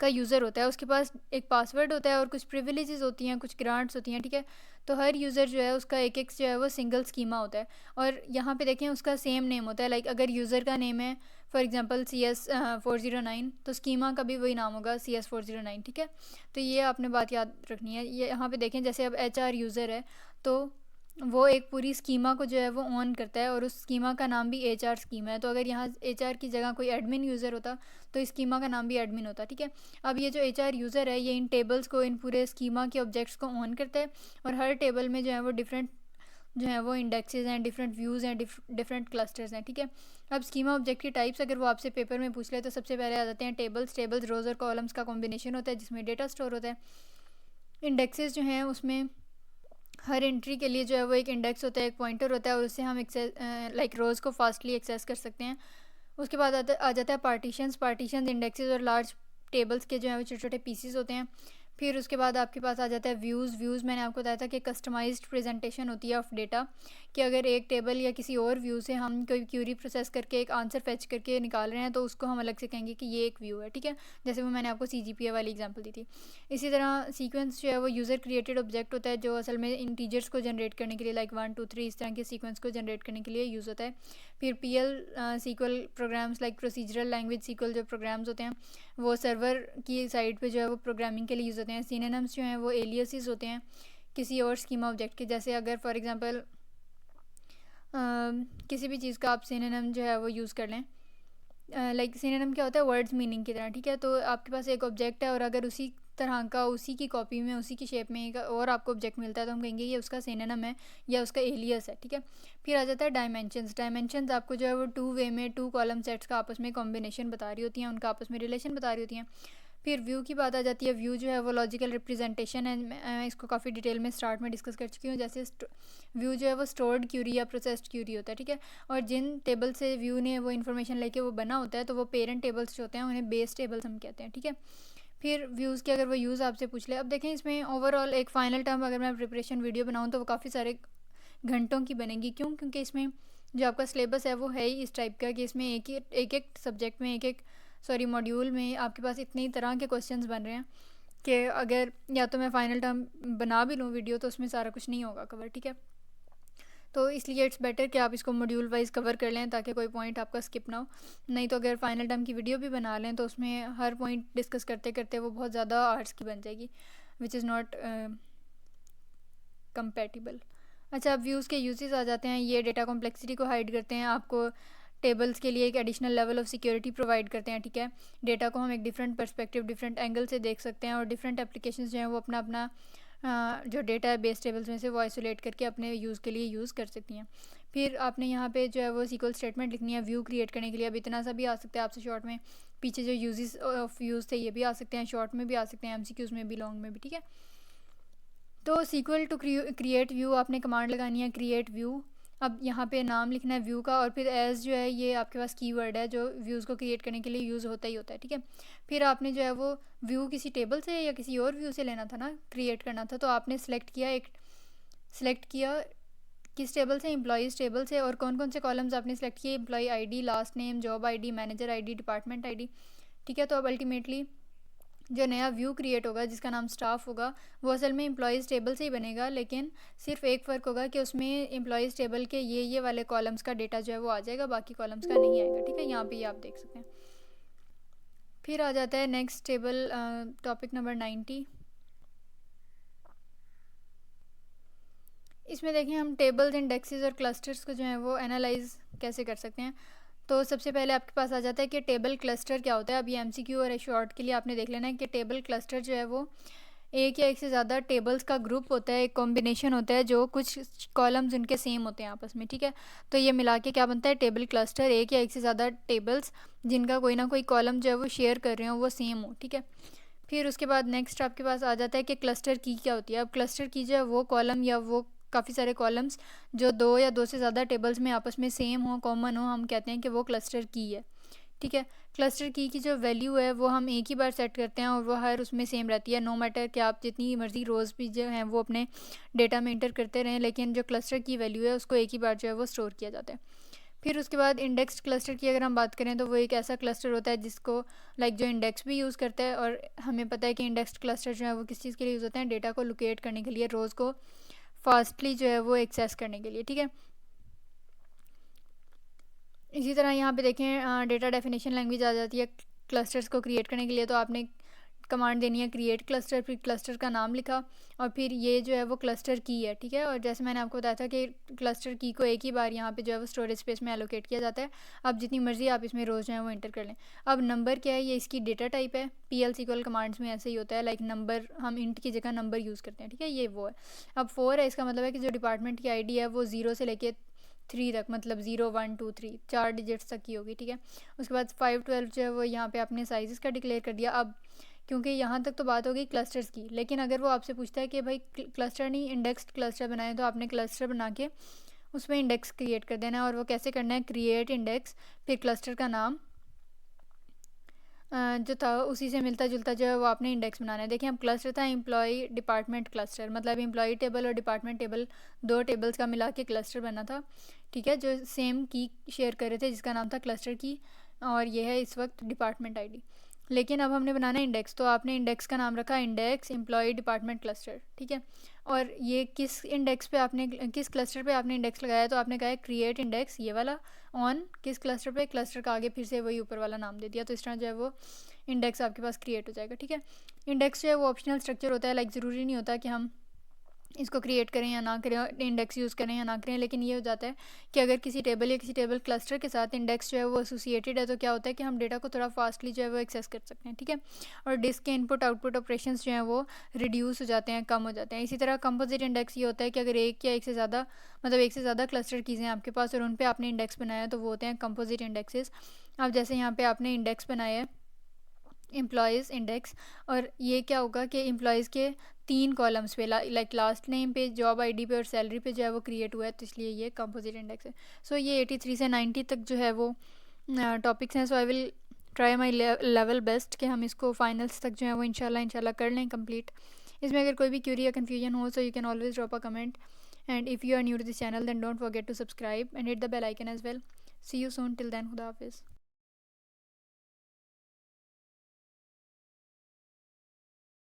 का यूज़र होता है उसके पास एक पासवर्ड होता है और कुछ प्रिविलेजेस होती हैं, कुछ ग्रांट्स होती हैं, ठीक है। तो हर यूज़र जो है उसका एक एक जो है वो सिंगल स्कीमा होता है, और यहाँ पे देखें उसका सेम नेम होता है। लाइक अगर यूज़र का नेम है फॉर एग्जांपल CS409, तो स्कीमा का भी वही नाम होगा, CS409, ठीक है। तो ये आपने बात याद रखनी है। ये यहाँ पे देखें जैसे अब HR यूज़र है तो वो एक पूरी स्कीमा को जो है वो ऑन करता है, और उस स्कीमा का नाम भी HR स्कीमा है। तो अगर यहाँ HR की जगह कोई एडमिन यूज़र होता तो इस स्कीमा का नाम भी एडमिन होता, ठीक है। अब ये जो HR यूज़र है ये इन टेबल्स को, इन पूरे स्कीमा के ऑब्जेक्ट्स को ऑन करता है, और हर टेबल में जो है वो डिफरेंट जो है वो इंडेक्सेस हैं, डिफरेंट व्यूज़ हैं, डिफरेंट क्लस्टर्स हैं, ठीक है। अब स्कीमा ऑब्जेक्ट की टाइप्स अगर वो आपसे पेपर में पूछ ले तो सबसे पहले आ जाते हैं टेबल्स रोज़ और कॉलम्स का कॉम्बिनेशन होता है जिसमें डेटा स्टोर होता है। इंडेक्सेस जो हैं उसमें हर एंट्री के लिए जो है वो एक इंडेक्स होता है, एक पॉइंटर होता है, और उससे हम लाइक रोज़ को फास्टली एक्सेस कर सकते हैं। उसके बाद आ जाता है पार्टीशंस इंडेक्सेस और लार्ज टेबल्स के जो है वो छोटे छोटे पीसीस होते हैं। फिर उसके बाद आपके पास आ जाता है व्यूज़ मैंने आपको बताया था कि कस्टमाइज्ड प्रेजेंटेशन होती है ऑफ डेटा, कि अगर एक टेबल या किसी और व्यू से हम कोई क्यूरी प्रोसेस करके एक आंसर फेच करके निकाल रहे हैं तो उसको हम अलग से कहेंगे कि ये एक व्यू है, ठीक है। जैसे वो मैंने आपको CGPA वाली एग्जांपल दी थी। इसी तरह सीक्वेंस जो है वो यूज़र क्रिएटेड ऑब्जेक्ट होता है जो असल में इंटीजर्स को जनरेट करने के लिए, लाइक 1 2 3 इस तरह के सीक्वेंस को जनरेट करने के लिए यूज़ होता है। फिर PL SQL programs like procedural language SQL जो प्रोग्राम्स होते हैं वो सर्वर की साइड पे जो है वो प्रोग्रामिंग के लिए यूज़ होते हैं। सिनोनिम्स जो हैं वो एलियासेस होते हैं किसी और स्कीमा ऑब्जेक्ट के, जैसे अगर फॉर एग्जांपल किसी भी चीज़ का आप सिनोनिम जो है वो यूज़ कर लें, लाइक सिनोनिम क्या होता है, वर्ड्स मीनिंग की तरह, ठीक है। तो आपके पास एक ऑब्जेक्ट है और अगर उसी तरह का, उसी की कॉपी में, उसी की शेप में एक और आपको ऑब्जेक्ट मिलता है तो हम कहेंगे ये उसका सिनोनिम है या उसका एलियस है, ठीक है। फिर आ जाता है डायमेंशंस आपको जो है वो 2 वे में 2 कॉलम सेट्स का आपस में कॉम्बिनेशन बता रही होती हैं, उनका आपस में रिलेशन बता रही होती हैं। फिर व्यू की बात आ जाती है। व्यू जो है वो लॉजिकल रिप्रेजेंटेशन है। मैं इसको काफ़ी डिटेल में स्टार्ट में डिस्कस कर चुकी हूँ। जैसे व्यू जो है वो स्टोर्ड क्यूरी या प्रोसेस्ड क्यूरी होता है, ठीक है। और जिन टेबल से व्यू ने वो इन्फॉर्मेशन लेके वो बना होता है तो वो पेरेंट टेबल्स जो होते हैं उन्हें बेस टेबल्स हम कहते हैं, ठीक है। फिर व्यूज़ के अगर वो यूज़ आपसे पूछ ले, अब देखें इसमें ओवरऑल एक फ़ाइनल टर्म अगर मैं प्रिपरेशन वीडियो बनाऊँ तो वो काफ़ी सारे घंटों की बनेगी। क्यों? क्योंकि इसमें जो आपका सिलेबस है वो है ही इस टाइप का कि इसमें एक सब्जेक्ट में मॉड्यूल में आपके पास इतनी तरह के क्वेश्चंस बन रहे हैं कि अगर या तो मैं फ़ाइनल टर्म बना भी लूँ वीडियो तो उसमें सारा कुछ नहीं होगा कवर, ठीक है। तो इसलिए इट्स बेटर कि आप इसको मॉड्यूल वाइज कवर कर लें ताकि कोई पॉइंट आपका स्किप ना हो। नहीं तो अगर फ़ाइनल टर्म की वीडियो भी बना लें तो उसमें हर पॉइंट डिस्कस करते करते वो बहुत ज़्यादा आर्ट्स की बन जाएगी, विच इज़ नॉट कंपेटिबल। अच्छा, अब व्यूज़ के यूजेस आ जाते हैं। ये डेटा कॉम्प्लेक्सिटी को हाइड करते हैं, आपको टेबल्स के लिए एक additional level of security provide करते हैं, ठीक है। डेटा को हम एक डिफरेंट पर्सपेक्टिव, डिफरेंट एंगल से देख सकते हैं और डिफरेंट एप्लीकेशंस जो हैं वो अपना अपना जो डेटा है बेस टेबल्स में से वो आइसोलेट करके अपने यूज़ के लिए यूज़ कर सकती हैं। फिर आपने यहाँ पे जो है वो सीक्वल स्टेटमेंट लिखनी है व्यू क्रिएट करने के लिए। अब इतना सा भी आ सकता है आपसे शॉर्ट में, पीछे जो यूजेस ऑफ व्यूज़ थे ये भी आ सकते हैं, शॉर्ट में भी आ सकते हैं, एमसीक्यूज़ में भी, लॉन्ग में भी, ठीक है। तो सीक्वल टू क्रिएट व्यू आपने कमांड लगानी है क्रिएट व्यू। अब यहाँ पे नाम लिखना है व्यू का और फिर एज जो है ये आपके पास कीवर्ड है जो व्यूज़ को क्रिएट करने के लिए यूज़ होता ही होता है, ठीक है। फिर आपने जो है वो व्यू किसी टेबल से या किसी और व्यू से लेना था ना, क्रिएट करना था, तो आपने सेलेक्ट किया किस टेबल से, एम्प्लॉयज़ टेबल से। और कौन कौन से कॉलम्स आपने सेलेक्ट किए, employee ID, last name, job ID, manager ID, department ID, ठीक है। तो अब अल्टीमेटली जो नया व्यू क्रिएट होगा जिसका नाम स्टाफ होगा वो असल में एम्प्लॉयज़ टेबल से ही बनेगा, लेकिन सिर्फ एक फ़र्क होगा कि उसमें एम्प्लॉयज़ टेबल के ये वाले कॉलम्स का डेटा जो है वो आ जाएगा, बाकी कॉलम्स का नहीं आएगा, ठीक है। यहाँ पे ये आप देख सकते हैं। फिर आ जाता है नेक्स्ट टेबल, टॉपिक नंबर 90। इसमें देखें हम टेबल्स, इंडेक्सेस और क्लस्टर्स को जो है वो एनालाइज कैसे कर सकते हैं। तो सबसे पहले आपके पास आ जाता है कि टेबल क्लस्टर क्या होता है। अब ये एमसीक्यू और शॉर्ट के लिए आपने देख लेना है कि टेबल क्लस्टर जो है वो एक या एक से ज़्यादा टेबल्स का ग्रुप होता है, एक कॉम्बिनेशन होता है जो कुछ कॉलम्स उनके सेम होते हैं आपस में, ठीक है। तो ये मिला के क्या बनता है टेबल क्लस्टर, एक या एक से ज़्यादा टेबल्स जिनका कोई ना कोई कॉलम जो है वो शेयर कर रहे हो वो सेम हो, ठीक है। फिर उसके बाद नेक्स्ट आपके पास आ जाता है कि क्लस्टर की क्या होती है। अब क्लस्टर की जो है वो कॉलम या वो काफ़ी सारे कॉलम्स जो दो या दो से ज़्यादा टेबल्स में आपस में सेम हो, कॉमन हो, हम कहते हैं कि वो क्लस्टर की है, ठीक है। क्लस्टर की जो वैल्यू है वो हम एक ही बार सेट करते हैं और वो हर उसमें सेम रहती है, नो मैटर कि आप जितनी मर्ज़ी रोज़ भी जो हैं वो अपने डेटा में इंटर करते रहें, लेकिन जो क्लस्टर की वैल्यू है उसको एक ही बार जो है वो स्टोर किया जाता है। फिर उसके बाद इंडेक्स क्लस्टर की अगर हम बात करें तो वो एक ऐसा क्लस्टर होता है जिसको जो इंडेक्स भी यूज़ करता है। और हमें पता है कि इंडेक्स क्लस्टर जो है वो किस चीज़ के लिए यूज़ होते हैं, डेटा को लोकेट करने के लिए, रोज़ को फास्टली जो है वो एक्सेस करने के लिए, ठीक है। इसी तरह यहाँ पे देखें डेटा डेफिनेशन लैंग्वेज आ जाती है क्लस्टर्स को क्रिएट करने के लिए। तो आपने कमांड देनी है क्रिएट क्लस्टर, फिर क्लस्टर का नाम लिखा और फिर ये जो है वो क्लस्टर की है, ठीक है। और जैसे मैंने आपको बताया था कि क्लस्टर की को एक ही बार यहाँ पे जो है वो स्टोरेज स्पेस में एलोकेट किया जाता है। अब जितनी मर्जी आप इसमें रोज़ जो है वो इंटर कर लें। अब नंबर क्या है, ये इसकी डेटा टाइप है। PL/SQL कमांड्स में ऐसे ही होता है, लाइक नंबर हम इंट की जगह नंबर यूज़ करते हैं, ठीक है। ये वो है। अब 4 है, इसका मतलब है कि जो डिपार्टमेंट की ID है वो 0 से लेके 3 तक, मतलब 0 1 2 3 4 डिजिट्स तक की होगी, ठीक है। उसके बाद 5 12 जो है वो यहाँ पे आपने साइज़ का डिक्लेयर कर दिया। अब क्योंकि यहाँ तक तो बात हो गई क्लस्टर्स की, लेकिन अगर वो आपसे पूछता है कि भाई क्लस्टर नहीं इंडेक्स्ड क्लस्टर बनाए, तो आपने क्लस्टर बना के उसमें इंडेक्स क्रिएट कर देना है। और वो कैसे करना है, क्रिएट इंडेक्स, फिर क्लस्टर का नाम जो था उसी से मिलता जुलता जो है वो आपने इंडेक्स बनाना है। देखिए अब क्लस्टर था एम्प्लॉय डिपार्टमेंट क्लस्टर, मतलब एम्प्लॉय टेबल और डिपार्टमेंट टेबल दो टेबल्स का मिला के क्लस्टर बना था, ठीक है, जो सेम की शेयर कर रहे थे जिसका नाम था क्लस्टर की। और ये है इस वक्त डिपार्टमेंट ID। लेकिन अब हमने बनाना है इंडेक्स, तो आपने इंडेक्स का नाम रखा इंडेक्स एम्प्लॉय डिपार्टमेंट क्लस्टर, ठीक है। और ये किस इंडेक्स पे आपने, किस क्लस्टर पे आपने इंडेक्स लगाया, तो आपने कहा है क्रिएट इंडेक्स ये वाला ऑन किस क्लस्टर पे, क्लस्टर का आगे फिर से वही ऊपर वाला नाम दे दिया। तो इस तरह जो है वो इंडेक्स आपके पास क्रिएट हो जाएगा, ठीक है। इंडेक्स जो है वो ऑप्शनल स्ट्रक्चर होता है, लाइक ज़रूरी नहीं होता कि हम इसको क्रिएट करें या ना करें, इंडेक्स यूज़ करें या ना करें, लेकिन ये हो जाता है कि अगर किसी टेबल या किसी टेबल क्लस्टर के साथ इंडेक्स जो है वो एसोसिएटेड है तो क्या होता है कि हम डेटा को थोड़ा फास्टली जो है वो एक्सेस कर सकते हैं, ठीक है। और डिस्क के इनपुट आउटपुट ऑपरेशंस जो हैं वो रिड्यूस हो जाते हैं, कम हो जाते हैं। इसी तरह कंपोजिट इंडेक्स ये होता है कि अगर एक या एक से ज़्यादा, मतलब एक से ज़्यादा क्लस्टर कीज़ हैं आपके पास और उन पर आपने इंडेक्स बनाया तो वो होते हैं कंपोजिट इंडेक्सेस। अब जैसे यहाँ पर आपने इंडेक्स बनाया है एम्प्लॉयज़ इंडेक्स। और ये क्या होगा कि एम्प्लॉयज़ के 3 कॉलम्स पे लाइक लास्ट नेम पे, जॉब आईडी पे और सैलरी पे जो है वो क्रिएट हुआ है, तो इसलिए ये कंपोजिट इंडेक्स है। सो ये 83 से 90 तक जो है वो टॉपिक्स हैं। So I will try my level best कि हम इसको फाइनल्स तक जो है वो इंशाल्लाह कर लें कंप्लीट। इसमें अगर कोई भी क्यूरी या कन्फ्यूजन हो, so you can always drop a comment, and if you are new to this channel then don't forget to subscribe and hit the bell icon as well. See you soon, till then, खुदा हाफिज़।